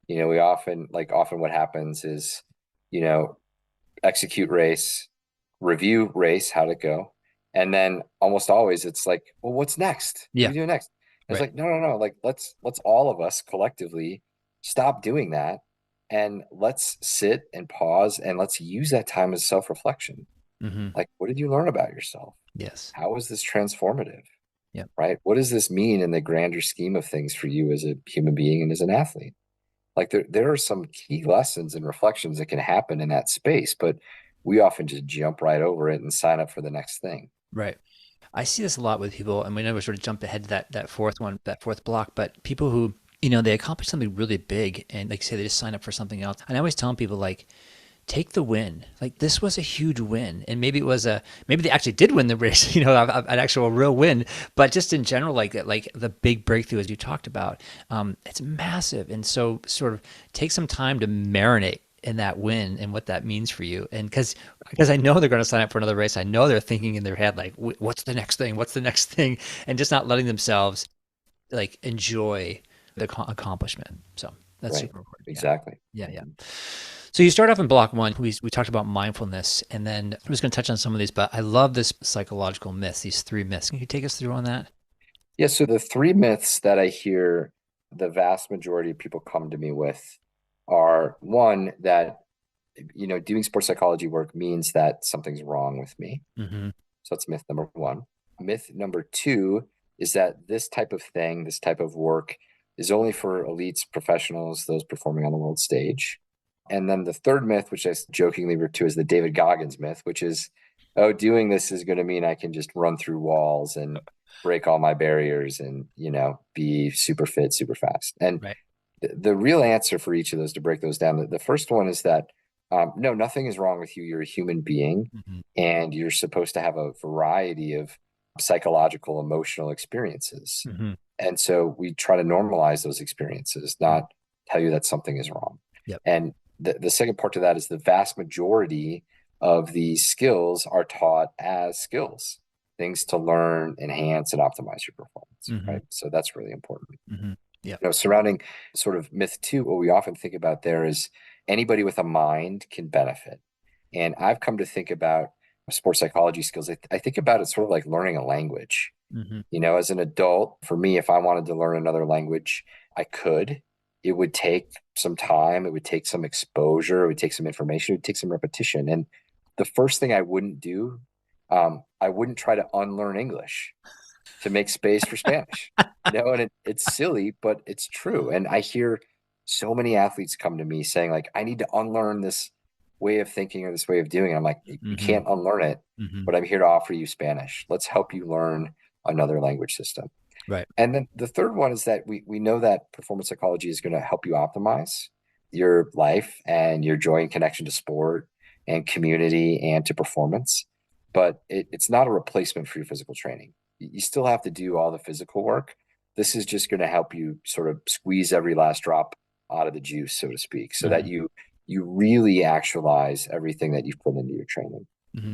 [SPEAKER 3] We often what happens is, you know, execute race, review race, how'd it go? And then almost always it's like, well, what's next? What are
[SPEAKER 1] Yeah.
[SPEAKER 3] we doing next? And it's
[SPEAKER 1] Right.
[SPEAKER 3] like, no, no, no. Like let's all of us collectively stop doing that and let's sit and pause and let's use that time as self-reflection.
[SPEAKER 1] Mm-hmm.
[SPEAKER 3] Like, what did you learn about yourself?
[SPEAKER 1] Yes.
[SPEAKER 3] How was this transformative?
[SPEAKER 1] Yeah.
[SPEAKER 3] Right? What does this mean in the grander scheme of things for you as a human being and as an athlete? Like there are some key lessons and reflections that can happen in that space, but we often just jump right over it and sign up for the next thing.
[SPEAKER 1] Right. I see this a lot with people, and we never sort of jump ahead to that fourth one, that fourth block, but people who, they accomplish something really big and like say they just sign up for something else. And I always tell people like, take the win. Like this was a huge win. And maybe they actually did win the race, an actual real win, but just in general, like the big breakthrough, as you talked about, it's massive. And so sort of take some time to marinate in that win and what that means for you. And because I know they're going to sign up for another race. I know they're thinking in their head, like, what's the next thing? What's the next thing? And just not letting themselves like enjoy the accomplishment. So that's
[SPEAKER 3] Right.
[SPEAKER 1] super important. Yeah.
[SPEAKER 3] Exactly.
[SPEAKER 1] Yeah. Yeah. So you start off in block one. We talked about mindfulness, and then I'm just going to touch on some of these, but I love this psychological myth, these 3 myths. Can you take us through on that?
[SPEAKER 3] Yeah. So the three myths that I hear the vast majority of people come to me with are one, that, doing sports psychology work means that something's wrong with me.
[SPEAKER 1] Mm-hmm.
[SPEAKER 3] So that's myth number one. Myth number two is that this type of thing, this type of work is only for elites, professionals, those performing on the world stage. And then the third myth, which I jokingly refer to as the David Goggins myth, which is, oh, doing this is going to mean I can just run through walls and break all my barriers and, be super fit, super fast. And
[SPEAKER 1] Right.
[SPEAKER 3] the real answer for each of those, to break those down, the first one is that No, nothing is wrong with you. You're a human being,
[SPEAKER 1] Hmm.
[SPEAKER 3] and you're supposed to have a variety of psychological, emotional experiences.
[SPEAKER 1] Hmm.
[SPEAKER 3] And so we try to normalize those experiences, not tell you that something is wrong.
[SPEAKER 1] Yep.
[SPEAKER 3] And the second part to that is the vast majority of these skills are taught as skills, things to learn, enhance, and optimize your performance,
[SPEAKER 1] Hmm.
[SPEAKER 3] right? So that's really important.
[SPEAKER 1] Hmm. Yep.
[SPEAKER 3] Surrounding sort of myth two, what we often think about there is anybody with a mind can benefit. And I've come to think about sports psychology skills. I think about it sort of like learning a language.
[SPEAKER 1] Hmm.
[SPEAKER 3] As an adult, for me, if I wanted to learn another language, I could. It would take some time, it would take some exposure, it would take some information, it would take some repetition. And the first thing I wouldn't do, I wouldn't try to unlearn English to make space for Spanish. And it's silly, but it's true. And I hear so many athletes come to me saying, like, I need to unlearn this way of thinking or this way of doing it. I'm like, you
[SPEAKER 1] Hmm.
[SPEAKER 3] can't unlearn it,
[SPEAKER 1] Hmm.
[SPEAKER 3] but I'm here to offer you Spanish. Let's help you learn another language system.
[SPEAKER 1] Right.
[SPEAKER 3] And then the third one is that we know that performance psychology is going to help you optimize your life and your joy and connection to sport and community and to performance. But it's not a replacement for your physical training. You still have to do all the physical work. This is just going to help you sort of squeeze every last drop out of the juice, so to speak, so that
[SPEAKER 1] Hmm.
[SPEAKER 3] you really actualize everything that you've put into your training.
[SPEAKER 1] Hmm.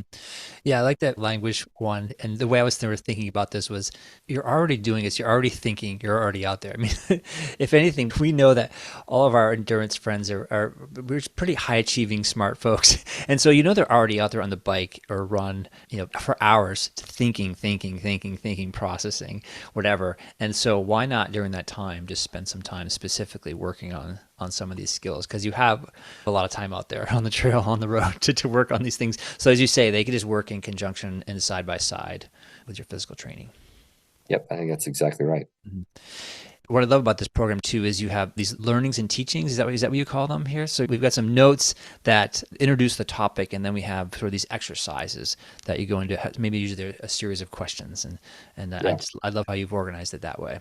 [SPEAKER 1] Yeah, I like that language one. And the way I was never thinking about this was you're already doing this, you're already thinking, you're already out there. I mean, if anything, we know that all of our endurance friends we're pretty high achieving, smart folks. And so, they're already out there on the bike or run, for hours thinking, processing, whatever. And so why not during that time just spend some time specifically working on some of these skills, because you have a lot of time out there on the trail, on the road to work on these things. So as you say, they could just work in conjunction and side by side with your physical training.
[SPEAKER 3] Yep, I think that's exactly right.
[SPEAKER 1] Mhm. What I love about this program too is you have these learnings and teachings. Is that what you call them here? So we've got some notes that introduce the topic, and then we have sort of these exercises that you go into. Maybe usually a series of questions, and
[SPEAKER 3] Yeah.
[SPEAKER 1] I love how you've organized it that way.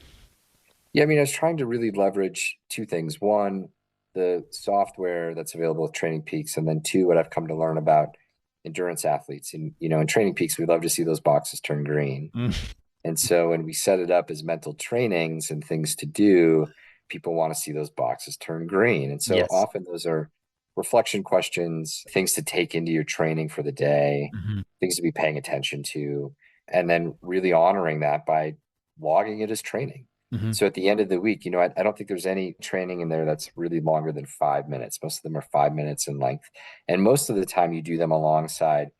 [SPEAKER 3] Yeah, I mean, I was trying to really leverage two things. One, the software that's available with Training Peaks, and then two, what I've come to learn about endurance athletes. And, in Training Peaks, we love to see those boxes turn green.
[SPEAKER 1] Mm.
[SPEAKER 3] And so when we set it up as mental trainings and things to do, people want to see those boxes turn green. And so
[SPEAKER 1] Yes.
[SPEAKER 3] often those are reflection questions, things to take into your training for the day,
[SPEAKER 1] Hmm.
[SPEAKER 3] things to be paying attention to, and then really honoring that by logging it as training.
[SPEAKER 1] Hmm.
[SPEAKER 3] So at the end of the week, I don't think there's any training in there that's really longer than 5 minutes. Most of them are 5 minutes in length. And most of the time you do them alongside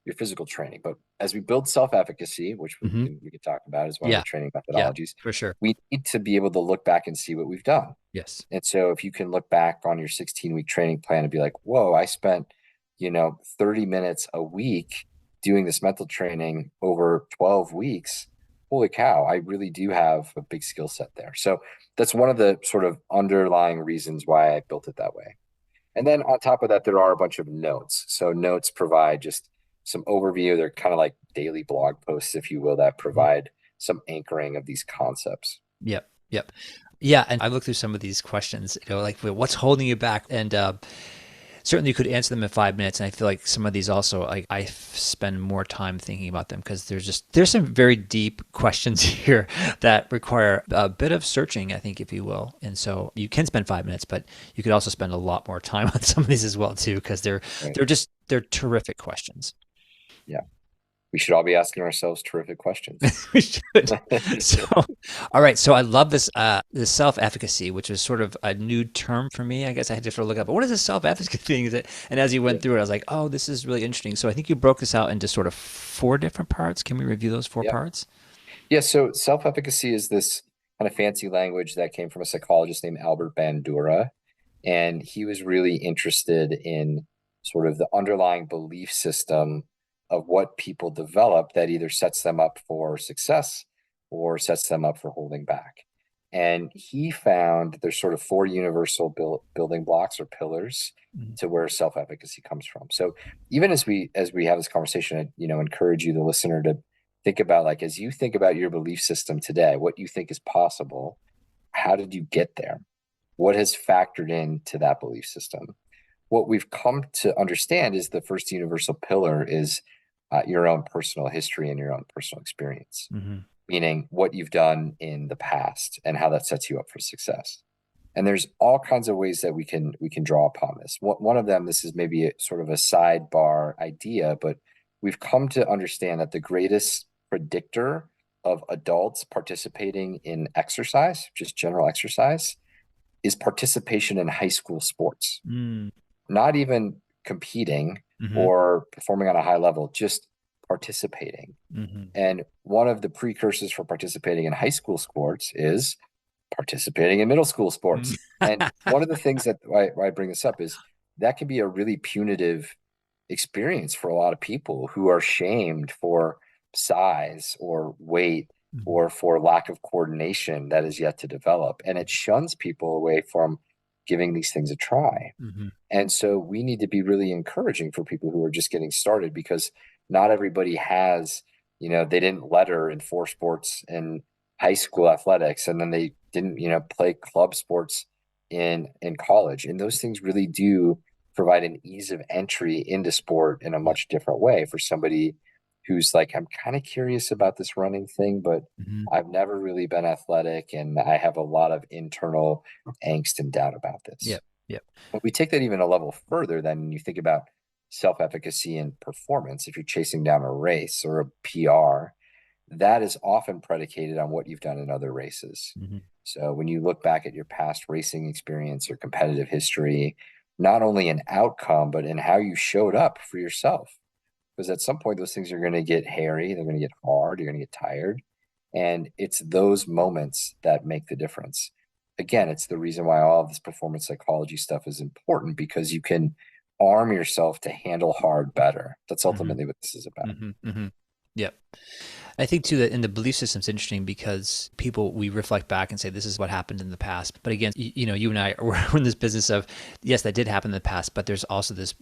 [SPEAKER 3] your physical training. But as we build self-efficacy, which we
[SPEAKER 1] Hmm.
[SPEAKER 3] can we can talk about as one of the
[SPEAKER 1] Yeah.
[SPEAKER 3] training
[SPEAKER 1] Yeah.
[SPEAKER 3] methodologies,
[SPEAKER 1] For sure.
[SPEAKER 3] we need to be able to look back and see what we've done.
[SPEAKER 1] Yes.
[SPEAKER 3] And so if you can look back on your 16-week training plan and be like, whoa, I spent, 30 minutes a week doing this mental training over 12 weeks. Holy cow, I really do have a big skill set there. So that's one of the sort of underlying reasons why I built it that way. And then on top of that, there are a bunch of notes. So notes provide just some overview. They're kind of like daily blog posts, if you will, that
[SPEAKER 1] Mhm.
[SPEAKER 3] provide some anchoring of these concepts.
[SPEAKER 1] Yep. Yep. Yeah, and I looked through some of these questions, like what's holding you back, and certainly you could answer them in 5 minutes. And I feel like some of these also, like spend more time thinking about them, because there's some very deep questions here that require a bit of searching, I think, if you will. And so you can spend 5 minutes, but you could also spend a lot more time on some of these as well too, because
[SPEAKER 3] Right.
[SPEAKER 1] they're terrific questions.
[SPEAKER 3] Yeah. We should all be asking ourselves terrific questions.
[SPEAKER 1] We should. So, all right. So I love this self-efficacy, which is sort of a new term for me. I guess I had to sort of look up, but what is this self-efficacy thing? Is it? And as you
[SPEAKER 3] Yeah.
[SPEAKER 1] went through it, I was like, oh, this is really interesting. So I think you broke this out into sort of four different parts. Can we review those four
[SPEAKER 3] Yeah.
[SPEAKER 1] parts?
[SPEAKER 3] Yeah. So self-efficacy is this kind of fancy language that came from a psychologist named Albert Bandura. And he was really interested in sort of the underlying belief system of what people develop that either sets them up for success or sets them up for holding back. And he found there's sort of four universal building blocks or pillars
[SPEAKER 1] Mhm.
[SPEAKER 3] to where self-efficacy comes from. So even as we have this conversation, I encourage you, the listener, to think about, like, as you think about your belief system today, what you think is possible, how did you get there? What has factored into that belief system? what we've come to understand is the first universal pillar is your own personal history and your own personal experience,
[SPEAKER 1] Mm-hmm.
[SPEAKER 3] meaning what you've done in the past and how that sets you up for success. And there's all kinds of ways that we can draw upon this. One of them, this is maybe sort of a sidebar idea, but we've come to understand that the greatest predictor of adults participating in exercise, just general exercise, is participation in high school sports.
[SPEAKER 1] Mm-hmm.
[SPEAKER 3] Not even competing or performing on a high level, just participating.
[SPEAKER 1] Mm-hmm.
[SPEAKER 3] And one of the precursors for participating in high school sports is participating in middle school sports. And one of the things that why I bring this up is that can be a really punitive experience for a lot of people who are shamed for size or weight
[SPEAKER 1] Mm-hmm.
[SPEAKER 3] or for lack of coordination that is yet to develop. And it shuns people away from giving these things a try.
[SPEAKER 1] Mm-hmm.
[SPEAKER 3] And so we need to be really encouraging for people who are just getting started because not everybody has, they didn't letter in four sports in high school athletics and then they didn't, play club sports in college. And those things really do provide an ease of entry into sport in a
[SPEAKER 1] Yep.
[SPEAKER 3] much different way for somebody who's like, I'm kind of curious about this running thing, but
[SPEAKER 1] Mm-hmm.
[SPEAKER 3] I've never really been athletic and I have a lot of internal angst and doubt about this.
[SPEAKER 1] Yep. Yep.
[SPEAKER 3] But we take that even a level further, then you think about self-efficacy and performance. If you're chasing down a race or a PR, that is often predicated on what you've done in other races.
[SPEAKER 1] Mm-hmm.
[SPEAKER 3] So when you look back at your past racing experience or competitive history, not only in outcome, but in how you showed up for yourself. Because at some point, those things are going to get hairy, they're going to get hard, you're going to get tired. And it's those moments that make the difference. Again, it's the reason why all of this performance psychology stuff is important because you can arm yourself to handle hard better. That's
[SPEAKER 1] Mm-hmm.
[SPEAKER 3] ultimately what this is about.
[SPEAKER 1] Mm-hmm. Mm-hmm. Yep. I think too that in the belief system's interesting because we reflect back and say this is what happened in the past. But again, you and I we're in this business of yes, that did happen in the past, but there's also this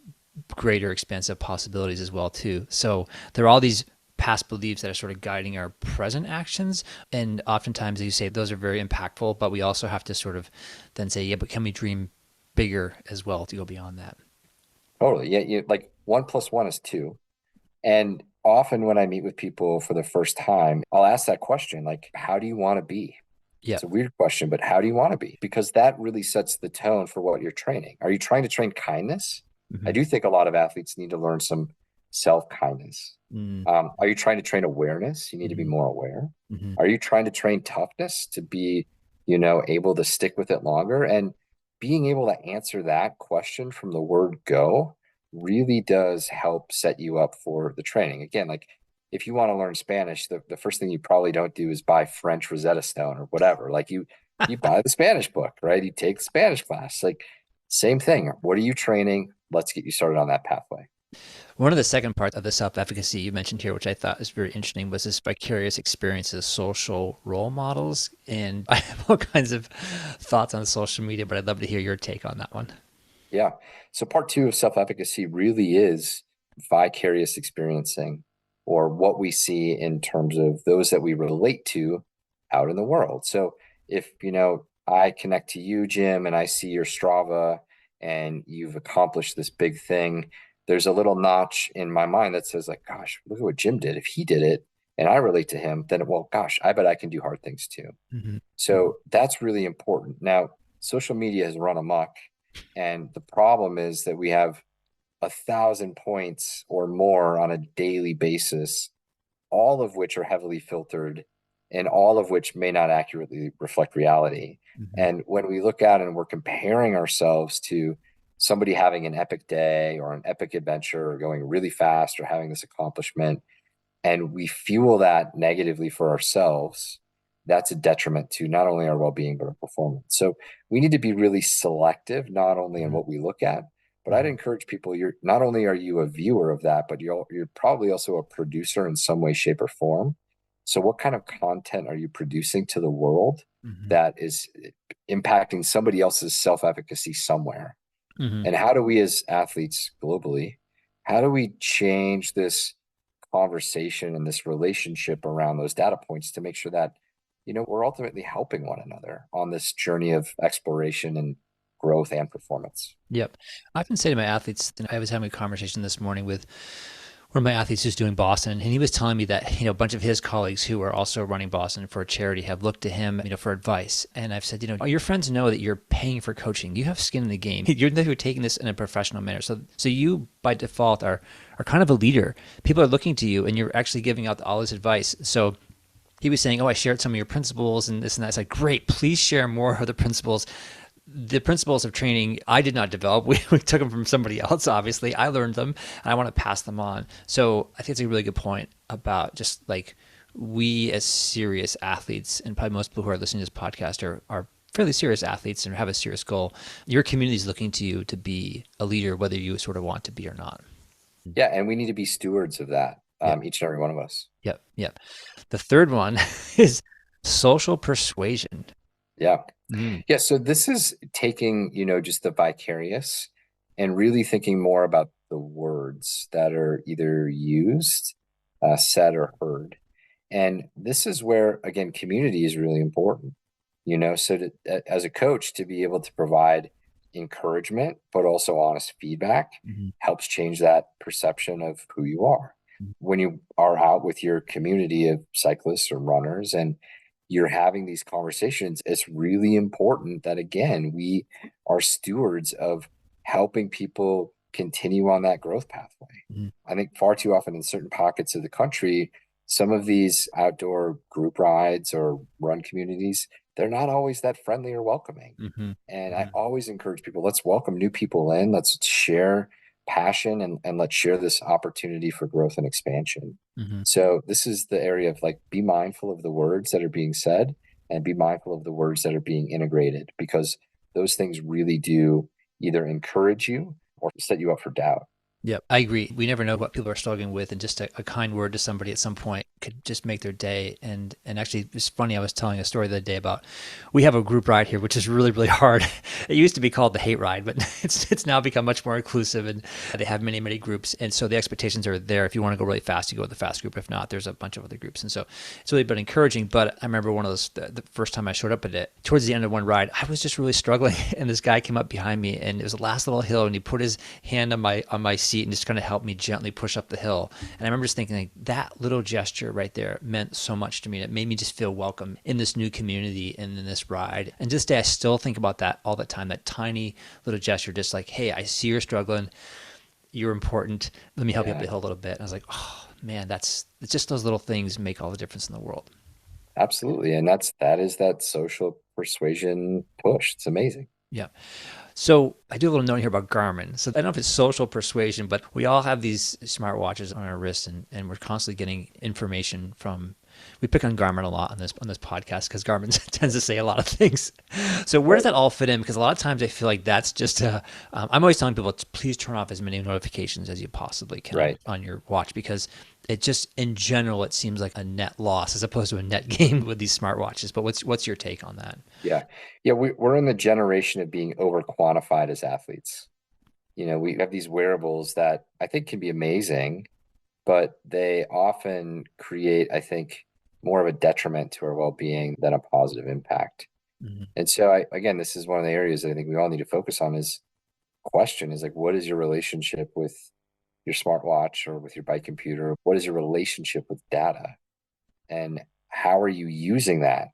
[SPEAKER 1] greater expanse of possibilities as well too. So there are all these past beliefs that are sort of guiding our present actions, and oftentimes as you say those are very impactful. But we also have to sort of then say, yeah, but can we dream bigger as well to go beyond that?
[SPEAKER 3] Totally. Yeah, like 1 + 1 is 2. And often when I meet with people for the first time, I'll ask that question, like, how do you want to be?
[SPEAKER 1] Yeah.
[SPEAKER 3] It's a weird question, but how do you want to be? Because that really sets the tone for what you're training. Are you trying to train kindness? I
[SPEAKER 1] Mm-hmm.
[SPEAKER 3] do think a lot of athletes need to learn some self-kindness. Are you trying to train awareness? You need to be
[SPEAKER 1] Mm-hmm.
[SPEAKER 3] more aware.
[SPEAKER 1] Mm-hmm.
[SPEAKER 3] Are you trying to train toughness to be, able to stick with it longer? And being able to answer that question from the word go really does help set you up for the training. Again, like if you want to learn Spanish, the first thing you probably don't do is buy French Rosetta Stone or whatever. Like you buy the Spanish book, right? You take the Spanish class. Like same thing. What are you training? Let's get you started on that pathway.
[SPEAKER 1] One of the second parts of the self-efficacy you mentioned here, which I thought was very interesting, was this vicarious experiences, social role models. And I have all kinds of thoughts on social media, but I'd love to hear your take on that one.
[SPEAKER 3] Yeah. So part two of self-efficacy really is vicarious experiencing or what we see in terms of those that we relate to out in the world. So if, I connect to you, Jim, and I see your Strava and you've accomplished this big thing, there's a little notch in my mind that says like, gosh, look at what Jim did. If he did it and I relate to him, then, well, gosh, I bet I can do hard things too.
[SPEAKER 1] Mm-hmm.
[SPEAKER 3] So that's really important. Now, social media has run amok, and the problem is that we have 1,000 points or more on a daily basis, all of which are heavily filtered and all of which may not accurately reflect reality.
[SPEAKER 1] Mm-hmm.
[SPEAKER 3] And when we look out and we're comparing ourselves to somebody having an epic day or an epic adventure or going really fast or having this accomplishment, and we fuel that negatively for ourselves, that's a detriment to not only our well-being but our performance. So we need to be really selective, not only in
[SPEAKER 1] Mm-hmm.
[SPEAKER 3] what we look at, but I'd
[SPEAKER 1] Mm-hmm.
[SPEAKER 3] encourage people, you're not only are you a viewer of that, but you're probably also a producer in some way, shape, or form. So what kind of content are you producing to the world
[SPEAKER 1] Mm-hmm.
[SPEAKER 3] that is impacting somebody else's self-efficacy somewhere?
[SPEAKER 1] Mm-hmm.
[SPEAKER 3] And how do we as athletes globally, how do we change this conversation and this relationship around those data points to make sure that we're ultimately helping one another on this journey of exploration and growth and performance.
[SPEAKER 1] Yep. I often say to my athletes, and I was having a conversation this morning with one of my athletes who's doing Boston, and he was telling me that, a bunch of his colleagues who are also running Boston for a charity have looked to him, for advice. And I've said, your friends know that you're paying for coaching. You have skin in the game. You're taking this in a professional manner. So you by default are kind of a leader. People are looking to you and you're actually giving out all this advice. So he was saying, "Oh, I shared some of your principles and this and that." It's like, great, please share more of the principles. The principles of training I did not develop. We took them from somebody else, obviously. I learned them and I want to pass them on. So I think it's a really good point about just like we as serious athletes, and probably most people who are listening to this podcast are fairly serious athletes and have a serious goal. Your community is looking to you to be a leader, whether you sort of want to be or not.
[SPEAKER 3] Yeah, and we need to be stewards of that,
[SPEAKER 1] Yep.
[SPEAKER 3] each and every one of us.
[SPEAKER 1] Yep. Yep. The third one is social persuasion.
[SPEAKER 3] Yeah.
[SPEAKER 1] Mm.
[SPEAKER 3] Yeah. So this is taking, just the vicarious and really thinking more about the words that are either used, said, or heard. And this is where, again, community is really important, so as a coach, to be able to provide encouragement, but also honest feedback
[SPEAKER 1] Mhm.
[SPEAKER 3] helps change that perception of who you are. When you are out with your community of cyclists or runners and you're having these conversations, it's really important that, again, we are stewards of helping people continue on that growth pathway.
[SPEAKER 1] Mhm.
[SPEAKER 3] I think far too often in certain pockets of the country, some of these outdoor group rides or run communities, they're not always that friendly or welcoming.
[SPEAKER 1] Mhm.
[SPEAKER 3] And I
[SPEAKER 1] Mhm.
[SPEAKER 3] always encourage people, let's welcome new people in, let's share passion and let's share this opportunity for growth and expansion.
[SPEAKER 1] Mhm.
[SPEAKER 3] So this is the area of like, be mindful of the words that are being said and be mindful of the words that are being integrated, because those things really do either encourage you or set you up for doubt.
[SPEAKER 1] Yep, I agree. We never know what people are struggling with, and just a kind word to somebody at some point could just make their day. And actually, it's funny. I was telling a story the other day about we have a group ride here, which is really really hard. It used to be called the hate ride, but it's now become much more inclusive, and they have many groups. And so the expectations are there. If you want to go really fast, you go with the fast group. If not, there's a bunch of other groups. And so it's really been encouraging. But I remember one of those the first time I showed up at it, towards the end of one ride, I was just really struggling, and this guy came up behind me, and it was the last little hill, and he put his hand on my seat and just kind of helped me gently push up the hill. And I remember just thinking, like, that little gesture right there meant so much to me. It made me just feel welcome in this new community and in this ride. And just I still think about that all the time. That tiny little gesture, just like, hey, I see you're struggling. You're important. Let me help you up
[SPEAKER 3] Yeah,
[SPEAKER 1] the hill a little bit. And I was like, oh man, it's just those little things make all the difference in the world.
[SPEAKER 3] absolutely. And that is that social persuasion push. It's amazing.
[SPEAKER 1] Yeah. So I do a little note here about Garmin. So I don't know if it's social persuasion, but we all have these smartwatches on our wrists, and we're constantly getting information from. We pick on Garmin a lot on this podcast because Garmin tends to say a lot of things. So where does
[SPEAKER 3] Right.
[SPEAKER 1] that all fit in? Because a lot of times I feel like that's just a. I'm always telling people, please turn off as many notifications as you possibly can
[SPEAKER 3] Right.
[SPEAKER 1] on your watch, because it just in general it seems like a net loss as opposed to a net gain with these smartwatches. But what's your take on that?
[SPEAKER 3] Yeah. Yeah. We're in the generation of being over quantified as athletes. We have these wearables that I think can be amazing, but they often create, I think, more of a detriment to our well-being than a positive impact.
[SPEAKER 1] Mhm.
[SPEAKER 3] And so again, this is one of the areas that I think we all need to focus on is question is like, what is your relationship with your smartwatch or with your bike computer? What is your relationship with data? And how are you using that?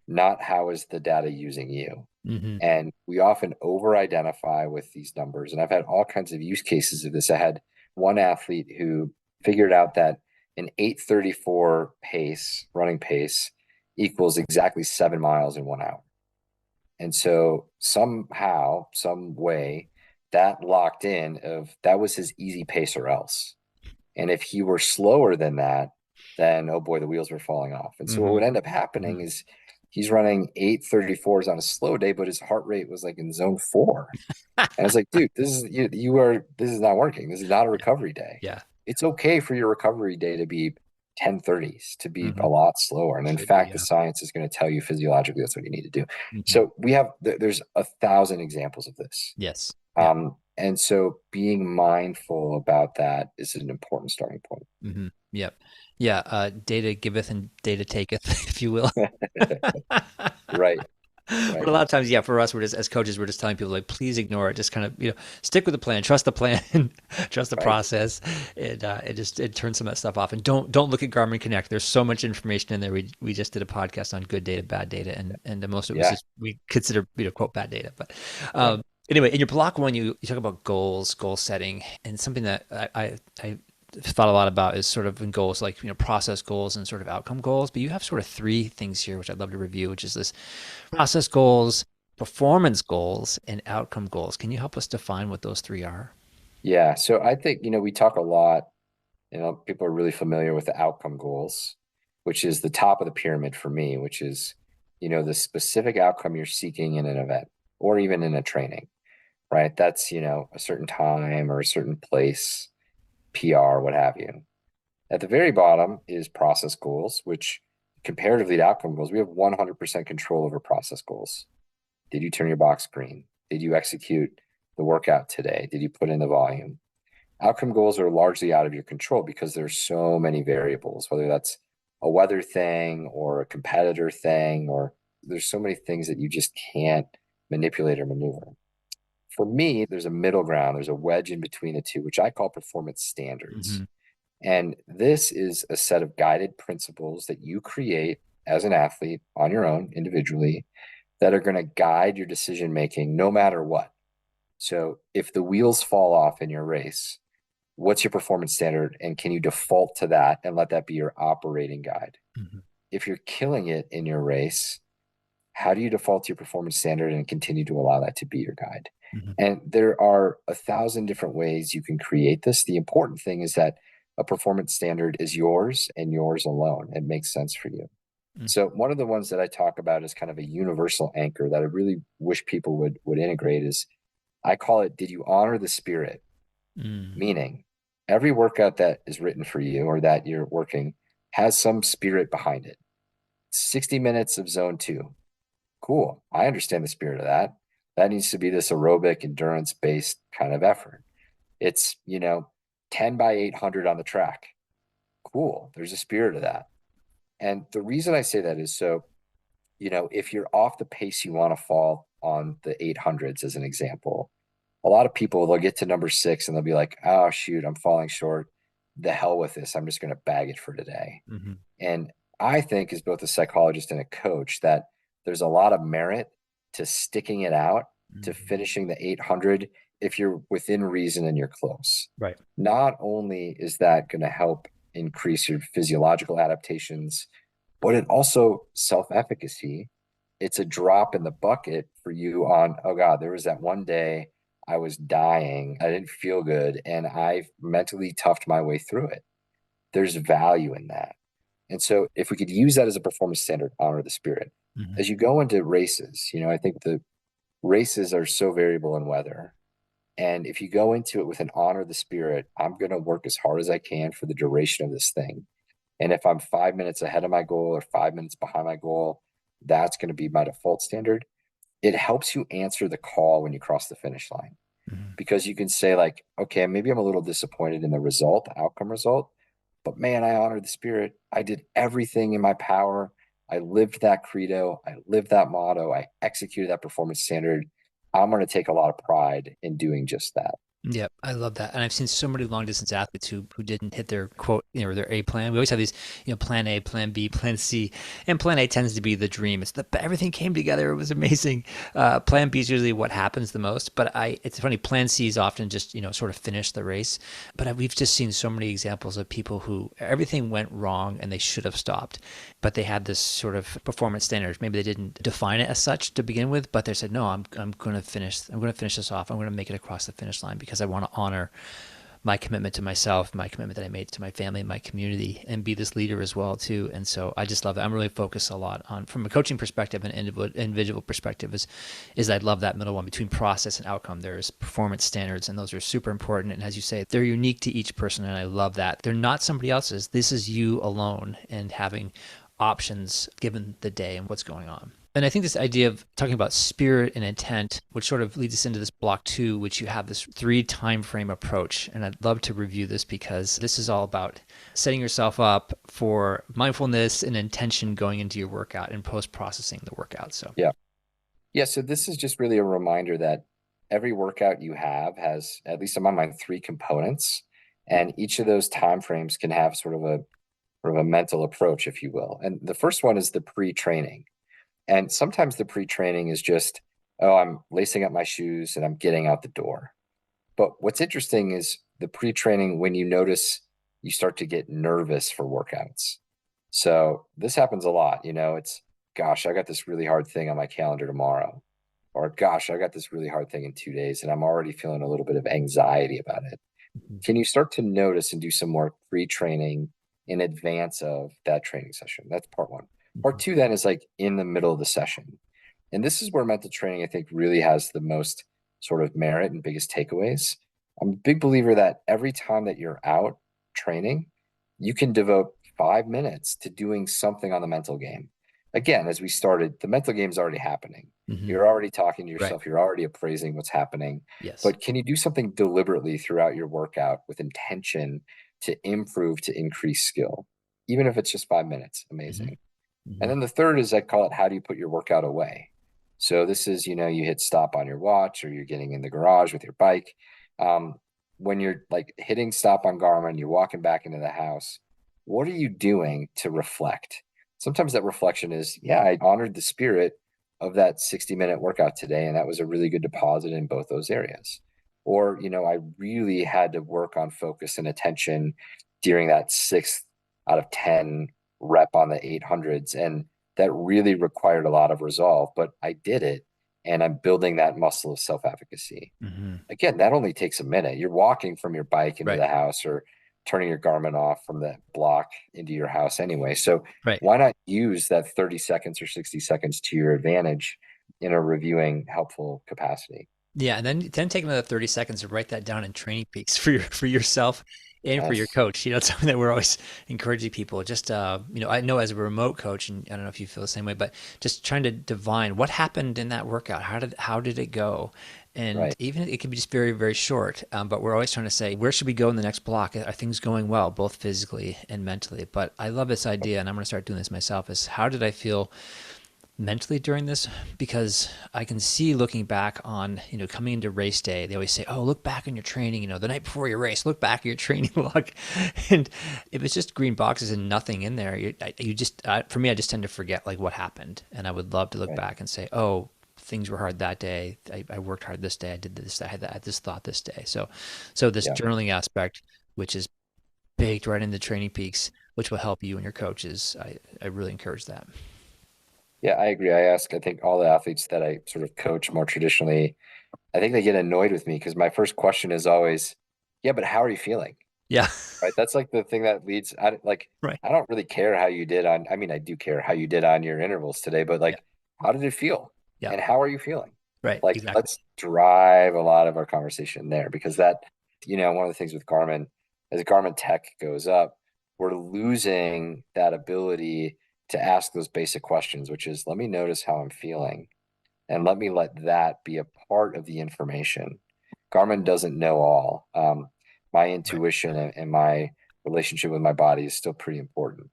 [SPEAKER 3] Not how is the data using you?
[SPEAKER 1] Mhm.
[SPEAKER 3] And we often over identify with these numbers. And I've had all kinds of use cases of this. I had one athlete who figured out that an 8:34 pace, running pace, equals exactly 7 miles in 1 hour. And so somehow, some way, that locked in of that was his easy pace or else. And if he were slower than that, then oh boy, the wheels were falling off. And so what would
[SPEAKER 1] Mhm.
[SPEAKER 3] end up happening
[SPEAKER 1] Mhm.
[SPEAKER 3] is he's running 8:34s on a slow day, but his heart rate was like in zone 4. And it's like, dude, this is not working. This is not a
[SPEAKER 1] Yeah.
[SPEAKER 3] recovery day.
[SPEAKER 1] Yeah.
[SPEAKER 3] It's okay for your recovery day to be 10:30s, to be a
[SPEAKER 1] Mhm.
[SPEAKER 3] lot slower. And in
[SPEAKER 1] Should be,
[SPEAKER 3] fact, the
[SPEAKER 1] yeah.
[SPEAKER 3] science is going to tell you physiologically that's what you need to do.
[SPEAKER 1] Mhm.
[SPEAKER 3] So there's 1,000 examples of this.
[SPEAKER 1] Yes. Yeah.
[SPEAKER 3] And so being mindful about that is an important starting point.
[SPEAKER 1] Mhm. Yep. Yeah, data giveth and data taketh, if you will.
[SPEAKER 3] Right.
[SPEAKER 1] But
[SPEAKER 3] Right.
[SPEAKER 1] a lot of times, yeah, for us, we're just as coaches, we're just telling people like, please ignore it. Just kind of, stick with the plan, trust the
[SPEAKER 3] Right.
[SPEAKER 1] process. It turns some of that stuff off. And don't look at Garmin Connect. There's so much information in there. We just did a podcast on good data, bad data, and the most of it was
[SPEAKER 3] Yeah.
[SPEAKER 1] just we consider quote bad data. But
[SPEAKER 3] Yeah.
[SPEAKER 1] anyway, in your block one, you talk about goals, goal setting, and something that I thought a lot about is sort of in goals like process goals and sort of outcome goals. But you have sort of three things here, which I'd love to review, which is this process goals, performance goals, and outcome goals. Can you help us define what those three are?
[SPEAKER 3] Yeah. So I think, we talk a lot, people are really familiar with the outcome goals, which is the top of the pyramid for me, which is, the specific outcome you're seeking in an event or even in a training, right? That's, a certain time or a certain place, PR, what have you. At the very bottom is process goals, which comparatively to outcome goals, we have 100% control over process goals. Did you turn your box green? Did you execute the workout today? Did you put in the volume? Outcome goals are largely out of your control because there's so many variables, whether that's a weather thing or a competitor thing, or there's so many things that you just can't manipulate or maneuver. For me, there's a middle ground, there's a wedge in between the two, which I call performance standards.
[SPEAKER 1] Mm-hmm.
[SPEAKER 3] And this is a set of guided principles that you create as an athlete on your own individually that are going to guide your decision making no matter what. So if the wheels fall off in your race, what's your performance standard? And can you default to that and let that be your operating guide?
[SPEAKER 1] Mm-hmm.
[SPEAKER 3] If you're killing it in your race, how do you default to your performance standard and continue to allow that to be your guide?
[SPEAKER 1] Mm-hmm.
[SPEAKER 3] And there are 1,000 different ways you can create this. The important thing is that a performance standard is yours and yours alone. It makes sense for you. So one of the ones that I talk about is kind of a universal anchor that I really wish people would integrate is I call it, did you honor the spirit?
[SPEAKER 1] Mm-hmm.
[SPEAKER 3] Meaning every workout that is written for you or that you're working has some spirit behind it. 60 minutes of zone two. Cool. I understand the spirit of that. That needs to be this aerobic endurance based kind of effort. It's, 10 by 800 on the track. Cool. There's a spirit of that. And the reason I say that is so, if you're off the pace you want to fall on the 800s, as an example, a lot of people, they'll get to number six and they'll be like, oh, shoot, I'm falling short. The hell with this. I'm just going to bag it for today.
[SPEAKER 1] Mm-hmm.
[SPEAKER 3] And I think, as both a psychologist and a coach, that there's a lot of merit to sticking it out, to
[SPEAKER 1] Mm-hmm.
[SPEAKER 3] finishing the 800 if you're within reason and you're close.
[SPEAKER 1] Right.
[SPEAKER 3] Not only is that going to help increase your physiological adaptations, but it also self-efficacy. It's a drop in the bucket for you on, oh God, there was that one day I was dying. I didn't feel good. And I mentally toughed my way through it. There's value in that. And so if we could use that as a performance standard, honor the spirit.
[SPEAKER 1] Mm-hmm.
[SPEAKER 3] As you go into races, I think the races are so variable in weather. And if you go into it with an honor the spirit, I'm going to work as hard as I can for the duration of this thing. And if I'm 5 minutes ahead of my goal or 5 minutes behind my goal, that's going to be my default standard. It helps you answer the call when you cross the finish line
[SPEAKER 1] Mm-hmm.
[SPEAKER 3] because you can say, like, okay, maybe I'm a little disappointed in the result, the outcome result, but man, I honored the spirit. I did everything in my power. I lived that credo. I lived that motto. I executed that performance standard. I'm going to take a lot of pride in doing just that.
[SPEAKER 1] Yeah, I love that. And I've seen so many long distance athletes who didn't hit their quote, their A plan. We always have these, plan A, plan B, plan C. And plan A tends to be the dream. Everything came together. It was amazing. Plan B is usually what happens the most. But it's funny, plan C is often just, sort of finish the race. But we've just seen so many examples of people who everything went wrong and they should have stopped. But they had this sort of performance standards. Maybe they didn't define it as such to begin with, but they said, no, I'm going to finish this off. I'm going to make it across the finish line because I want to honor my commitment to myself, my commitment that I made to my family, my community, and be this leader as well too. And so I just love it. I'm really focused a lot on, from a coaching perspective and individual perspective, is I love that middle one between process and outcome. There's performance standards, and those are super important. And as you say, they're unique to each person, and I love that. They're not somebody else's. This is you alone, and having options given the day and what's going on. And I think this idea of talking about spirit and intent, which sort of leads us into this block two, which you have this 3 time frame approach. And I'd love to review this because this is all about setting yourself up for mindfulness and intention going into your workout and post-processing the workout. So
[SPEAKER 3] Yeah. Yeah, so this is just really a reminder that every workout you have has, at least in my mind, three components, and each of those time frames can have sort of a mental approach, if you will. And the first one is the pre-training. And sometimes the pre-training is just, oh, I'm lacing up my shoes and I'm getting out the door. But what's interesting is the pre-training when you notice you start to get nervous for workouts. So this happens a lot, it's, gosh, I got this really hard thing on my calendar tomorrow. Or gosh, I got this really hard thing in 2 days and I'm already feeling a little bit of anxiety about it.
[SPEAKER 1] Mhm.
[SPEAKER 3] Can you start to notice and do some more pre-training in advance of that training session? That's part one. Part
[SPEAKER 1] Mhm.
[SPEAKER 3] two then is like in the middle of the session. And this is where mental training, I think, really has the most sort of merit and biggest takeaways. I'm a big believer that every time that you're out training, you can devote 5 minutes to doing something on the mental game. Again, as we started, the mental game is already happening.
[SPEAKER 1] Mhm.
[SPEAKER 3] You're already talking to
[SPEAKER 1] Right.
[SPEAKER 3] yourself, you're already appraising what's happening.
[SPEAKER 1] Yes.
[SPEAKER 3] But can you do something deliberately throughout your workout with intention to improve, to increase skill? Even if it's just 5 minutes,
[SPEAKER 1] Mhm.
[SPEAKER 3] amazing. And
[SPEAKER 1] Mhm.
[SPEAKER 3] then the third is I call it how do you put your workout away? So this is, you hit stop on your watch or you're getting in the garage with your bike. Um, when you're like hitting stop on Garmin, you're walking back into the house. What are you doing to reflect? Sometimes that reflection is, yeah, I honored the spirit of that 60-minute workout today, and that was a really good deposit in both those areas. Or, I really had to work on focus and attention during that 6 out of 10 rep on the 800s. And that really required a lot of resolve, but I did it and I'm building that muscle of self efficacy.
[SPEAKER 1] Mhm.
[SPEAKER 3] Again, that only takes a minute. You're walking from your bike into
[SPEAKER 1] Right.
[SPEAKER 3] the house or turning your Garmin off from the block into your house anyway. So
[SPEAKER 1] Right.
[SPEAKER 3] why not use that 30 seconds or 60 seconds to your advantage in a reviewing helpful capacity?
[SPEAKER 1] Yeah, and then take another 30 seconds to write that down in training peaks for yourself and for your
[SPEAKER 3] Yes,
[SPEAKER 1] coach. It's something that we're always encouraging people. Just I know as a remote coach, and I don't know if you feel the same way, but just trying to divine what happened in that workout. How did it go? And
[SPEAKER 3] right.
[SPEAKER 1] even it can be just very, very short. But we're always trying to say, where should we go in the next block? Are things going well, both physically and mentally? But I love this idea, and I'm going to start doing this myself. Is how did I feel mentally during this, because I can see looking back on, coming into race day, they always say, oh, look back on your training, the night before your race, look back at your training log. And if it's just green boxes and nothing in there, for me, I just tend to forget like what happened. And I would love to look
[SPEAKER 3] Right.
[SPEAKER 1] back and say, oh, things were hard that day. I worked hard this day. I did this. I had this thought this day. So this
[SPEAKER 3] Yeah.
[SPEAKER 1] journaling aspect, which is baked right into Training Peaks, which will help you and your coaches. I really encourage that.
[SPEAKER 3] Yeah, I agree. I think all the athletes that I sort of coach more traditionally, I think they get annoyed with me because my first question is always, yeah, but how are you feeling?
[SPEAKER 1] Yeah.
[SPEAKER 3] Right. That's like the thing that leads. Like,
[SPEAKER 1] Right.
[SPEAKER 3] I don't really care how you did on, I mean, I do care how you did on your intervals today, but
[SPEAKER 1] Yeah.
[SPEAKER 3] like, how did it feel?
[SPEAKER 1] Yeah.
[SPEAKER 3] And how are you feeling?
[SPEAKER 1] Right.
[SPEAKER 3] Like,
[SPEAKER 1] Exactly.
[SPEAKER 3] let's drive a lot of our conversation there because one of the things with Garmin, as Garmin tech goes up, we're losing that ability to ask those basic questions, which is, let me notice how I'm feeling and let me let that be a part of the information. Garmin doesn't know all. My
[SPEAKER 1] Right.
[SPEAKER 3] intuition and my relationship with my body is still pretty important.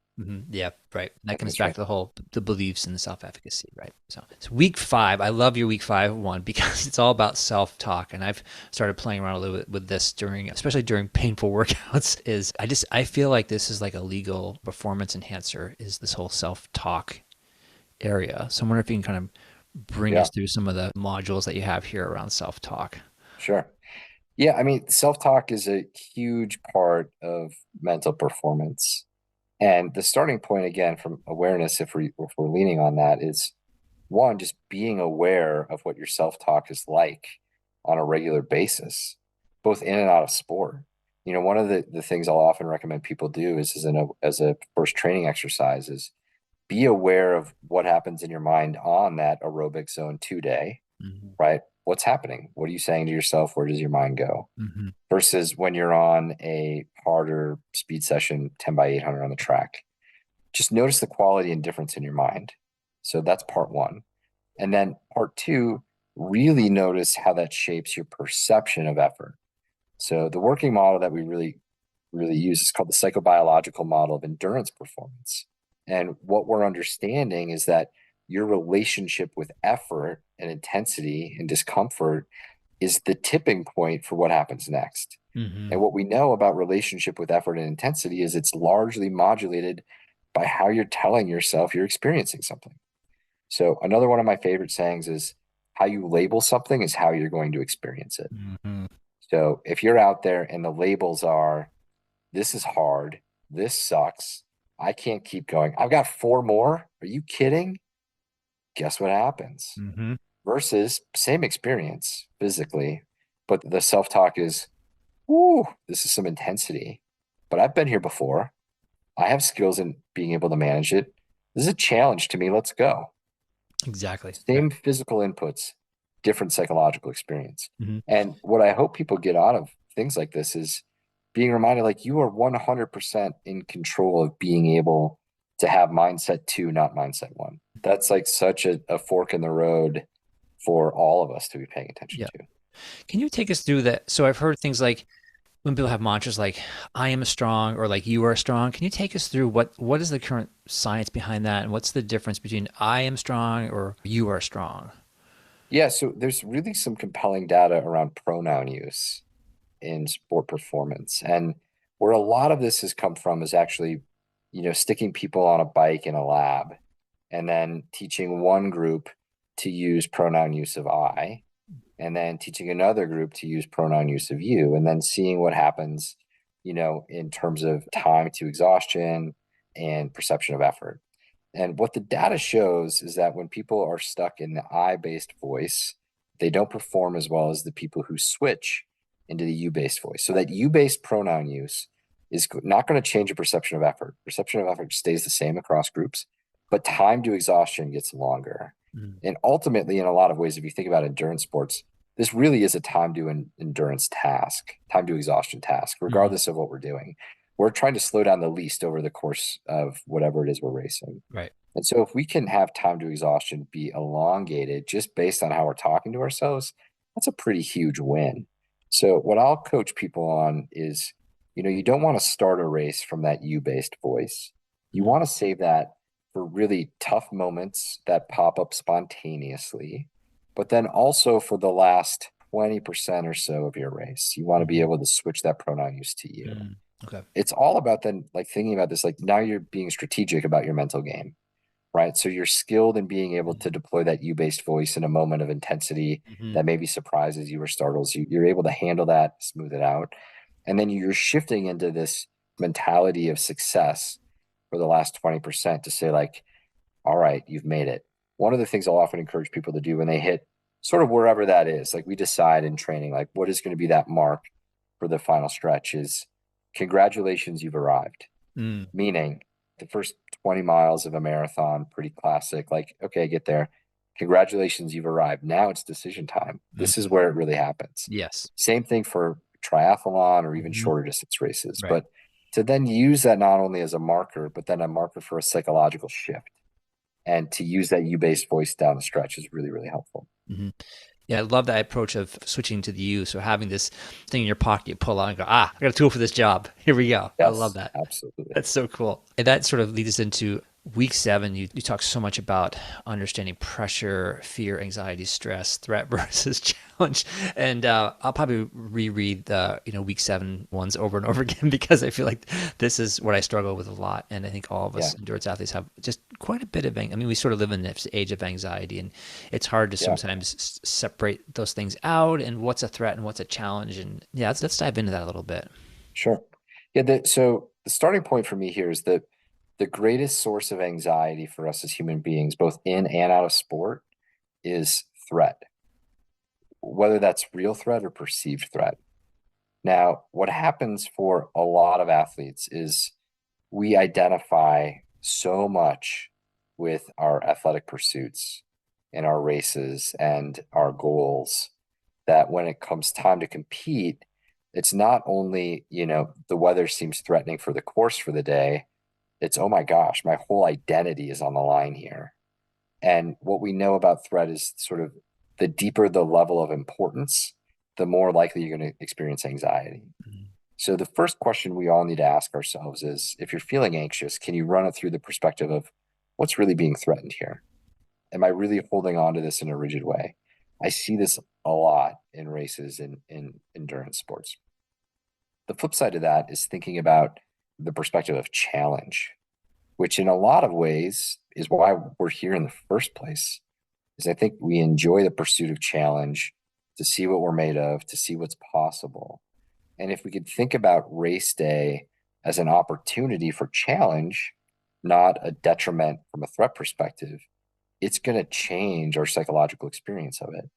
[SPEAKER 1] Yeah, right. That
[SPEAKER 3] And
[SPEAKER 1] comes
[SPEAKER 3] that's
[SPEAKER 1] back
[SPEAKER 3] right.
[SPEAKER 1] to the beliefs and the self-efficacy, right? So it's week 5. I love your week 5 one because it's all about self-talk, and I've started playing around a little bit with this especially during painful workouts. I feel like this is like a legal performance enhancer. Is this whole self-talk area? So I wonder if you can kind of bring
[SPEAKER 3] Yeah,
[SPEAKER 1] us through some of the modules that you have here around self-talk.
[SPEAKER 3] sure. Yeah, I mean, self-talk is a huge part of mental performance. And the starting point, again, from awareness, if we're leaning on that, is one, just being aware of what your self-talk is like on a regular basis, both in and out of sport. One of the things I'll often recommend people do is as a first training exercise is be aware of what happens in your mind on that aerobic zone 2 day,
[SPEAKER 1] Hmm.
[SPEAKER 3] right? What's happening? What are you saying to yourself? Where does your mind go?
[SPEAKER 1] Hmm.
[SPEAKER 3] Versus when you're on a harder speed session, 10 by 800 on the track. Just notice the quality and difference in your mind. So that's part one. And then part two, really notice how that shapes your perception of effort. So the working model that we really, really use is called the psychobiological model of endurance performance. And what we're understanding is that your relationship with effort and intensity and discomfort is the tipping point for what happens next.
[SPEAKER 1] Mm-hmm.
[SPEAKER 3] And what we know about relationship with effort and intensity is it's largely modulated by how you're telling yourself you're experiencing something. So another one of my favorite sayings is how you label something is how you're going to experience it.
[SPEAKER 1] Mm-hmm.
[SPEAKER 3] So if you're out there and the labels are, this is hard, this sucks, I can't keep going, I've got four more, are you kidding? Guess what happens?
[SPEAKER 1] Mm-hmm.
[SPEAKER 3] Versus same experience physically, but the self-talk is, ooh, this is some intensity, but I've been here before. I have skills in being able to manage it. This is a challenge to me. Let's go.
[SPEAKER 1] Exactly. Right.
[SPEAKER 3] Same physical inputs, different psychological experience.
[SPEAKER 1] Mm-hmm.
[SPEAKER 3] And what I hope people get out of things like this is being reminded like you are 100% in control of being able to have mindset two, not mindset one. That's like such a fork in the road for all of us to be paying attention
[SPEAKER 1] Yeah.
[SPEAKER 3] to.
[SPEAKER 1] Can you take us through that? So I've heard things like when people have mantras like "I am strong" or like "You are strong." Can you take us through what is the current science behind that, and what's the difference between "I am strong" or "You are strong"?
[SPEAKER 3] Yeah, so there's really some compelling data around pronoun use in sport performance. And where a lot of this has come from is actually, sticking people on a bike in a lab and then teaching one group to use pronoun use of I, and then teaching another group to use pronoun use of you, and then seeing what happens, in terms of time to exhaustion and perception of effort. And what the data shows is that when people are stuck in the I based voice, they don't perform as well as the people who switch into the you based voice. So that you based pronoun use is not going to change your perception of effort. Perception of effort stays the same across groups, but time to exhaustion gets longer.
[SPEAKER 1] Mm.
[SPEAKER 3] And ultimately, in a lot of ways, if you think about endurance sports, this really is a time to endurance task, time to exhaustion task,
[SPEAKER 1] Mm-hmm.
[SPEAKER 3] regardless of what we're doing. We're trying to slow down the least over the course of whatever it is we're racing.
[SPEAKER 1] Right.
[SPEAKER 3] And so if we can have time to exhaustion be elongated just based on how we're talking to ourselves, that's a pretty huge win. So what I'll coach people on is, you don't want to start a race from that you-based voice. You
[SPEAKER 1] Mm.
[SPEAKER 3] want to save that for really tough moments that pop up spontaneously, but then also for the last 20% or so of your race. You want to be
[SPEAKER 1] Mm-hmm.
[SPEAKER 3] able to switch that pronoun use to you.
[SPEAKER 1] Mm. Okay.
[SPEAKER 3] It's all about then like thinking about this, like now you're being strategic about your mental game, right? So you're skilled in being able to deploy that you-based voice in a moment of intensity
[SPEAKER 1] Mm-hmm.
[SPEAKER 3] that maybe surprises you or startles you. You're able to handle that, smooth it out. And then you're shifting into this mentality of success for the last 20% to say, like, all right, you've made it. One of the things I'll often encourage people to do when they hit sort of wherever that is, like we decide in training, like what is going to be that mark for the final stretch is congratulations, you've arrived.
[SPEAKER 1] Mm.
[SPEAKER 3] Meaning the first 20 miles of a marathon, pretty classic. Like, okay, get there. Congratulations, you've arrived. Now it's decision time. This is
[SPEAKER 1] Mm.
[SPEAKER 3] where it really happens.
[SPEAKER 1] Yes.
[SPEAKER 3] Same thing for triathlon or even
[SPEAKER 1] Mm-hmm.
[SPEAKER 3] shorter distance races.
[SPEAKER 1] Right.
[SPEAKER 3] But to then use that not only as a marker, but then a marker for a psychological shift. And to use that you based voice down the stretch is really, really helpful.
[SPEAKER 1] Mm-hmm. Yeah, I love that approach of switching to the you. So having this thing in your pocket, you pull out and go, I got a tool for this job. Here we go. I love
[SPEAKER 3] Yes,
[SPEAKER 1] that.
[SPEAKER 3] absolutely.
[SPEAKER 1] That's so cool. And that sort of leads us into week 7. You talk so much about understanding pressure, fear, anxiety, stress, threat versus challenge. And I'll probably reread the week 7 ones over and over again because I feel like this is what I struggle with a lot. And I think all of
[SPEAKER 3] Yeah.
[SPEAKER 1] us endurance athletes have just quite a bit of I mean, we sort of live in this age of anxiety, and it's hard to
[SPEAKER 3] Yeah.
[SPEAKER 1] sometimes separate those things out and what's a threat and what's a challenge. And yeah, let's dive into that a little bit.
[SPEAKER 3] Sure. Yeah. So the starting point for me here is that the greatest source of anxiety for us as human beings, both in and out of sport, is threat, whether that's real threat or perceived threat. Now, what happens for a lot of athletes is we identify so much with our athletic pursuits and our races and our goals that when it comes time to compete, it's not only, the weather seems threatening for the course for the day, it's, oh my gosh, my whole identity is on the line here. And what we know about threat is sort of the deeper the level of importance, the more likely you're going to experience anxiety.
[SPEAKER 1] Mhm.
[SPEAKER 3] So the first question we all need to ask ourselves is if you're feeling anxious, can you run it through the perspective of what's really being threatened here? Am I really holding on to this in a rigid way? I see this a lot in races in endurance sports. The flip side of that is thinking about the perspective of challenge, which in a lot of ways is why we're here in the first place. Is I think we enjoy the pursuit of challenge to see what we're made of, to see what's possible. And if we could think about race day as an opportunity for challenge, not a detriment from a threat perspective, it's going to change our psychological experience of it.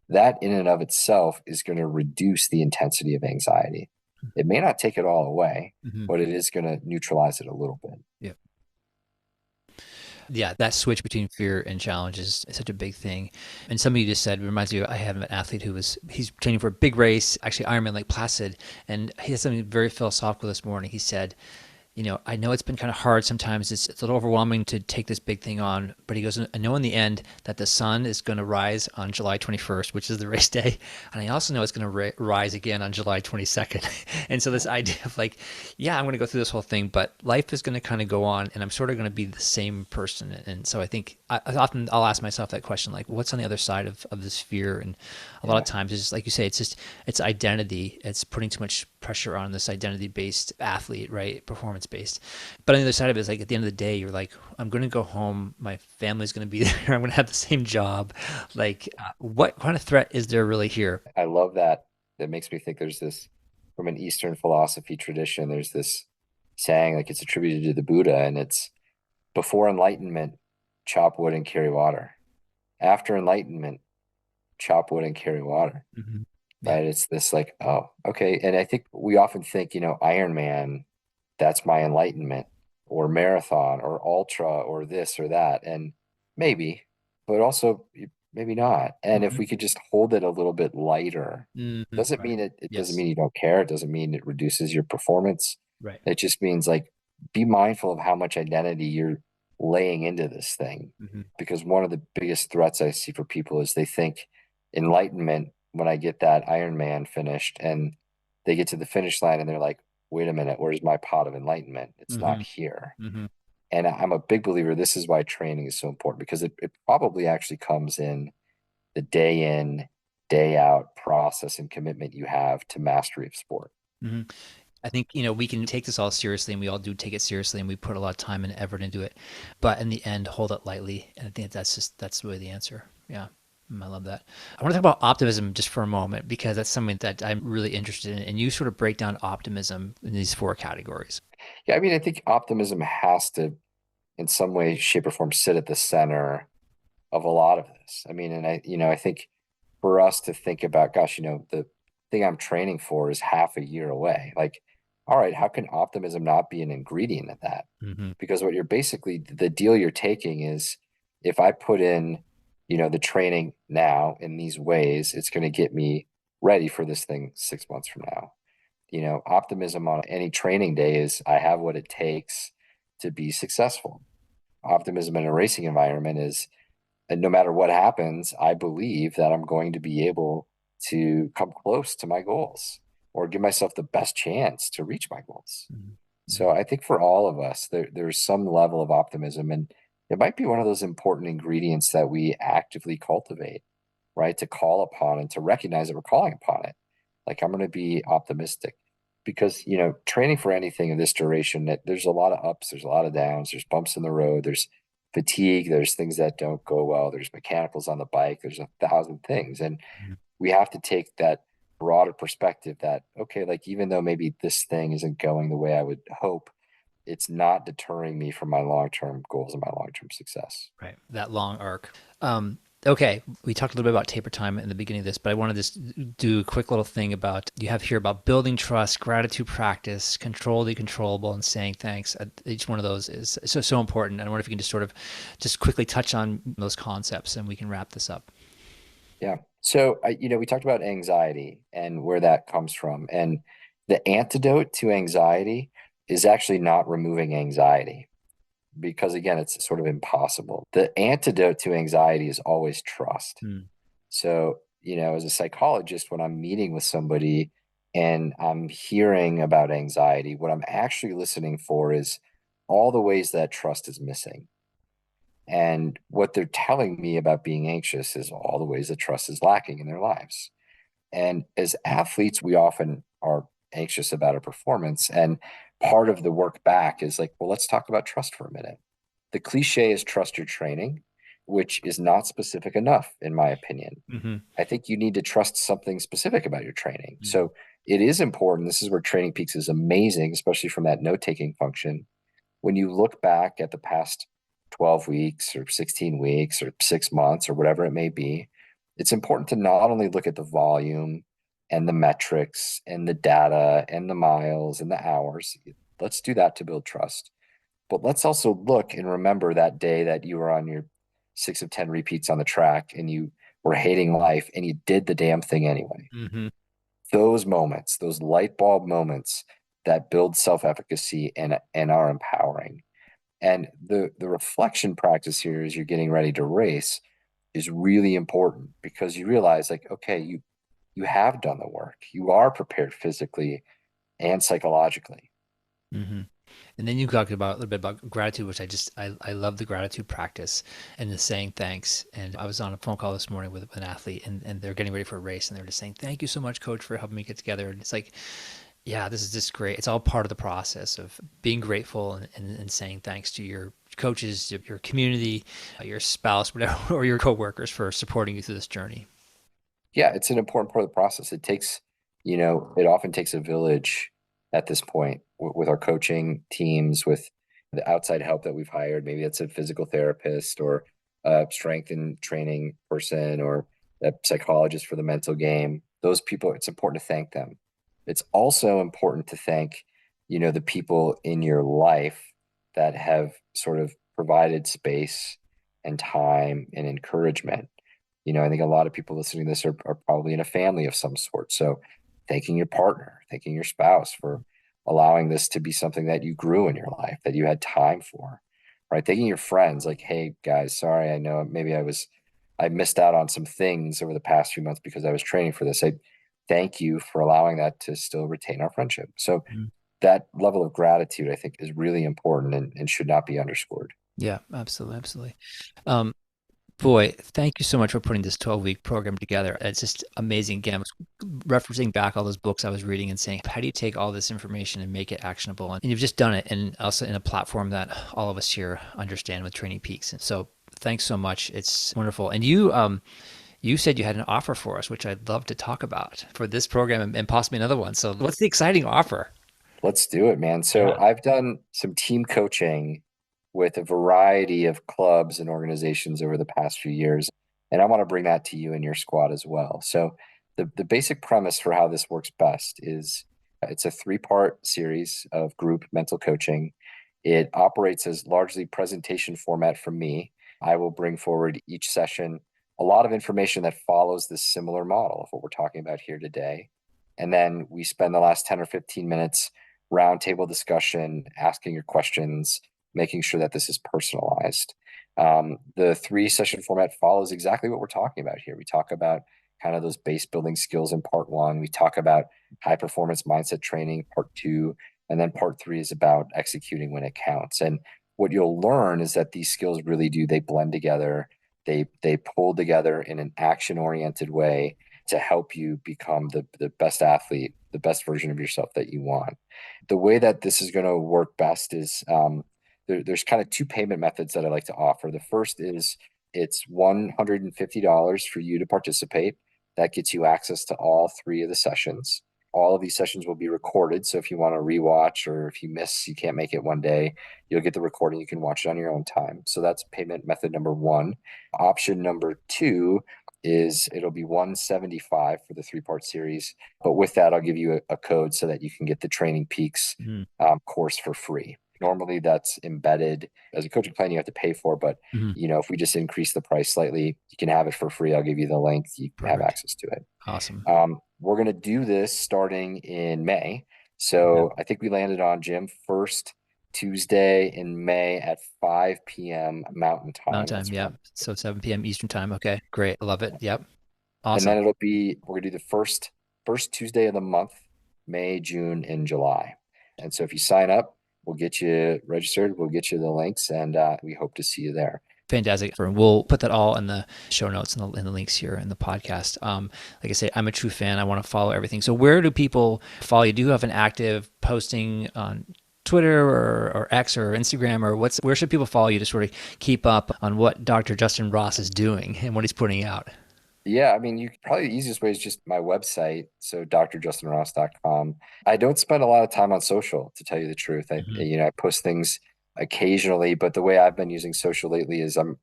[SPEAKER 3] That in and of itself is going to reduce the intensity of anxiety. It may not take it all away,
[SPEAKER 1] Mm-hmm.
[SPEAKER 3] but it is going to neutralize it a little bit.
[SPEAKER 1] Yeah. Yeah, that switch between fear and challenge is such a big thing. And somebody just said, reminds me, I have an athlete he's training for a big race, actually Ironman Lake Placid, and he has something very philosophical this morning. He said, I know it's been kind of hard sometimes. It's a little overwhelming to take this big thing on. But he goes, I know in the end that the sun is going to rise on July 21st, which is the race day. And I also know it's going to rise again on July 22nd. And so this idea of like, yeah, I'm going to go through this whole thing, but life is going to kind of go on and I'm sort of going to be the same person. And so I think I'll ask myself that question, like, what's on the other side of this fear? And a lot of times it's just, like you say, it's identity. It's putting too much pressure on this identity-based athlete, right? Performance-based. But on the other side of it is like at the end of the day, you're like, I'm going to go home. My family's going to be there. I'm going to have the same job. Like, what kind of threat is there really here?
[SPEAKER 3] I love that. That makes me think there's this, from an Eastern philosophy tradition, there's this saying, like it's attributed to the Buddha, and it's before enlightenment, chop wood and carry water. After enlightenment, chop wood and carry water.
[SPEAKER 1] Mm-hmm. Yeah.
[SPEAKER 3] Right? It's this like, oh, okay. And I think we often think, Iron Man, that's my enlightenment, or marathon, or ultra, or this or that. And maybe, but also maybe not. And if
[SPEAKER 1] Mm-hmm.
[SPEAKER 3] we could just hold it a little bit lighter,
[SPEAKER 1] Mm-hmm.
[SPEAKER 3] doesn't
[SPEAKER 1] Right.
[SPEAKER 3] mean it doesn't
[SPEAKER 1] Yes.
[SPEAKER 3] mean you don't care. It doesn't mean it reduces your performance.
[SPEAKER 1] Right.
[SPEAKER 3] It just means like be mindful of how much identity you're laying into this thing.
[SPEAKER 1] Mm-hmm.
[SPEAKER 3] Because one of the biggest threats I see for people is they think enlightenment when I get that Iron Man finished and they get to the finish line and they're like, wait a minute, where's my pot of enlightenment? It's
[SPEAKER 1] Mm-hmm.
[SPEAKER 3] not here.
[SPEAKER 1] Mm-hmm.
[SPEAKER 3] And I'm a big believer this is why training is so important because it probably actually comes in, day out process and commitment you have to mastery of sport.
[SPEAKER 1] Mm-hmm. I think, we can take this all seriously and we all do take it seriously and we put a lot of time and effort into it. But in the end, hold it lightly. And I think that's really the answer. Yeah. I love that. I want to talk about optimism just for a moment because that's something that I'm really interested in. And you sort of break down optimism in these four categories.
[SPEAKER 3] Yeah, I mean, I think optimism has to, in some way, shape, or form, sit at the center of a lot of this. I mean, and I think for us to think about, gosh, the thing I'm training for is half a year away. Like, all right, how can optimism not be an ingredient of that?
[SPEAKER 1] Mm-hmm.
[SPEAKER 3] Because what you're basically, the deal you're taking is if I put in, the training now in these ways, it's going to get me ready for this thing 6 months from now. Optimism on any training day is I have what it takes to be successful. Optimism in a racing environment is and no matter what happens, I believe that I'm going to be able to come close to my goals or give myself the best chance to reach my goals.
[SPEAKER 1] Mm-hmm.
[SPEAKER 3] So I think for all of us, there's some level of optimism, and it might be one of those important ingredients that we actively cultivate, right? To call upon and to recognize that we're calling upon it. Like I'm going to be optimistic because, training for anything of this duration, there's a lot of ups, there's a lot of downs, there's bumps in the road, there's fatigue, there's things that don't go well, there's mechanicals on the bike, there's 1,000 things. And
[SPEAKER 1] Mm-hmm.
[SPEAKER 3] we have to take that broader perspective that, okay, like even though maybe this thing isn't going the way I would hope, it's not deterring me from my long-term goals and my long-term success.
[SPEAKER 1] Right. That long arc. Okay. We talked a little bit about taper time in the beginning of this, but I want to just do a quick little thing about you have here about building trust, gratitude practice, control the controllable, and saying thanks. Each one of those is so important. And I wonder if you can just sort of just quickly touch on those concepts and we can wrap this up.
[SPEAKER 3] Yeah. So, we talked about anxiety and where that comes from. And the antidote to anxiety is actually not removing anxiety because, again, it's sort of impossible. The antidote to anxiety is always trust.
[SPEAKER 1] Mm.
[SPEAKER 3] So, as a psychologist, when I'm meeting with somebody and I'm hearing about anxiety, what I'm actually listening for is all the ways that trust is missing. And what they're telling me about being anxious is all the ways that trust is lacking in their lives. And as athletes, we often are anxious about a performance. And part of the work back is like, well, let's talk about trust for a minute. The cliche is trust your training, which is not specific enough, in my opinion.
[SPEAKER 1] Mm-hmm.
[SPEAKER 3] I think you need to trust something specific about your training.
[SPEAKER 1] Mm-hmm.
[SPEAKER 3] So it is important. This is where Training Peaks is amazing, especially from that note taking function. When you look back at the past 12 weeks or 16 weeks or 6 months or whatever it may be, it's important to not only look at the volume and the metrics and the data and the miles and the hours. Let's do that to build trust. But let's also look and remember that day that you were on your 6 of 10 repeats on the track and you were hating life and you did the damn thing anyway.
[SPEAKER 1] Mm-hmm.
[SPEAKER 3] Those moments, those light bulb moments that build self-efficacy and are empowering. And the reflection practice here as you're getting ready to race is really important because you realize like, okay, you have done the work. You are prepared physically and psychologically.
[SPEAKER 1] Mm-hmm. And then you talked about a little bit about gratitude, which I love the gratitude practice and the saying thanks. And I was on a phone call this morning with an athlete and they're getting ready for a race and they're just saying, thank you so much, coach, for helping me get together. And it's like, yeah, this is just great. It's all part of the process of being grateful and saying thanks to your coaches, your community, your spouse, whatever, or your coworkers for supporting you through this journey.
[SPEAKER 3] Yeah, it's an important part of the process. It takes, it often takes a village at this point with our coaching teams, with the outside help that we've hired. Maybe it's a physical therapist or a strength and training person or a psychologist for the mental game. Those people, it's important to thank them. It's also important to thank, the people in your life that have sort of provided space and time and encouragement. I think a lot of people listening to this are probably in a family of some sort. So thanking your partner, thanking your spouse for allowing this to be something that you grew in your life, that you had time for, right? Thanking your friends, like, hey guys, sorry, I know maybe I missed out on some things over the past few months because I was training for this. I thank you for allowing that to still retain our friendship. So
[SPEAKER 1] Mhm.
[SPEAKER 3] that level of gratitude, I think, is really important and should not be underscored.
[SPEAKER 1] Yeah, absolutely, absolutely. Um, Boy, thank you so much for putting this 12-week program together. It's just amazing. Again, I was referencing back all those books I was reading and saying, how do you take all this information and make it actionable? And you've just done it, and also in a platform that all of us here understand with Training Peaks. And so thanks so much. It's wonderful. And you said you had an offer for us, which I'd love to talk about for this program and possibly another one. So what's the exciting offer?
[SPEAKER 3] Let's do it, man. So
[SPEAKER 1] Yeah.
[SPEAKER 3] I've done some team coaching with a variety of clubs and organizations over the past few years, and I want to bring that to you and your squad as well. So the basic premise for how this works best is it's a three-part series of group mental coaching. It operates as largely presentation format from me. I will bring forward each session a lot of information that follows this similar model of what we're talking about here today. And then we spend the last 10 or 15 minutes roundtable discussion, asking your questions, making sure that this is personalized. The three session format follows exactly what we're talking about here. We talk about kind of those base building skills in part one. We talk about high performance mindset training, part two. And then part three is about executing when it counts. And what you'll learn is that these skills really do, they blend together. They pull together in an action oriented way to help you become the best athlete, the best version of yourself that you want. The way that this is going to work best is there's kind of two payment methods that I like to offer. The first is it's $150 for you to participate. That gets you access to all three of the sessions. All of these sessions will be recorded. So if you want to rewatch or if you miss, you can't make it one day, you'll get the recording. You can watch it on your own time. So that's payment method number one. Option number two is it'll be 175 for the three-part series. But with that, I'll give you a code so that you can get the Training Peaks
[SPEAKER 1] Mhm.
[SPEAKER 3] course for free. Normally that's embedded as a coaching plan you have to pay for, but
[SPEAKER 1] Mhm.
[SPEAKER 3] if we just increase the price slightly, you can have it for free. I'll give you the link. You can have
[SPEAKER 1] Perfect.
[SPEAKER 3] access to it.
[SPEAKER 1] Awesome.
[SPEAKER 3] We're going to do this starting in May.
[SPEAKER 1] Okay.
[SPEAKER 3] So I think we landed on Jim first Tuesday in May at 5 p.m. Mountain
[SPEAKER 1] Mountain
[SPEAKER 3] Time.
[SPEAKER 1] time.
[SPEAKER 3] That's
[SPEAKER 1] Yeah.
[SPEAKER 3] right.
[SPEAKER 1] So 7 p.m. Eastern time. Okay. Great. I love it. Yep.
[SPEAKER 3] And then
[SPEAKER 1] Awesome.
[SPEAKER 3] we're gonna do the first Tuesday of the month, May, June, and July. And so if you sign up, we'll get you registered, we'll get you the links, and we hope to see you there.
[SPEAKER 1] Fantastic. And we'll put that all in the show notes and in the links here in the podcast. Like I say, I'm a true fan. I want to follow everything. So where do people follow you? Do you have an active posting on Twitter or X or Instagram, or where should people follow you to sort of keep up on what Dr. Justin Ross is doing and what he's putting out?
[SPEAKER 3] Yeah, I mean, probably the easiest way is just my website, so drjustinross.com. I don't spend a lot of time on social, to tell you the truth.
[SPEAKER 1] Mhm.
[SPEAKER 3] I post things occasionally, but the way I've been using social lately is I'm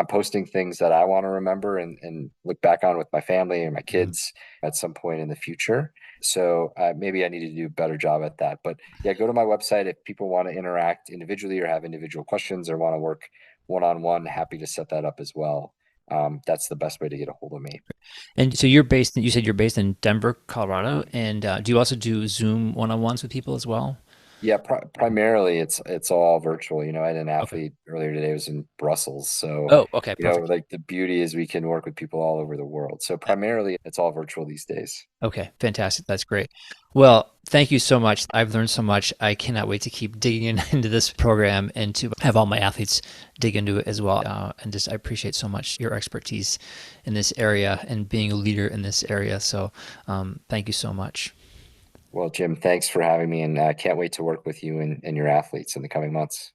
[SPEAKER 3] posting things that I want to remember and look back on with my family and my
[SPEAKER 1] Mhm.
[SPEAKER 3] kids at some point in the future. So maybe I need to do a better job at that. But yeah, go to my website if people want to interact individually or have individual questions or want to work one-on-one. Happy to set that up as well. That's the best way to get a hold of me.
[SPEAKER 1] And so you said you're based in Denver, Colorado, and do you also do Zoom one-on-ones with people as well?
[SPEAKER 3] Yeah, primarily it's all virtual. I had an
[SPEAKER 1] Okay.
[SPEAKER 3] athlete earlier today who was in Brussels. So,
[SPEAKER 1] Oh, okay, perfect.
[SPEAKER 3] like the beauty is we can work with people all over the world. So primarily it's all virtual these days.
[SPEAKER 1] Okay, fantastic. That's great. Well, thank you so much. I've learned so much. I cannot wait to keep digging into this program and to have all my athletes dig into it as well. And just, I appreciate so much your expertise in this area and being a leader in this area. So, thank you so much.
[SPEAKER 3] Well, Jim, thanks for having me, and I can't wait to work with you and your athletes in the coming months.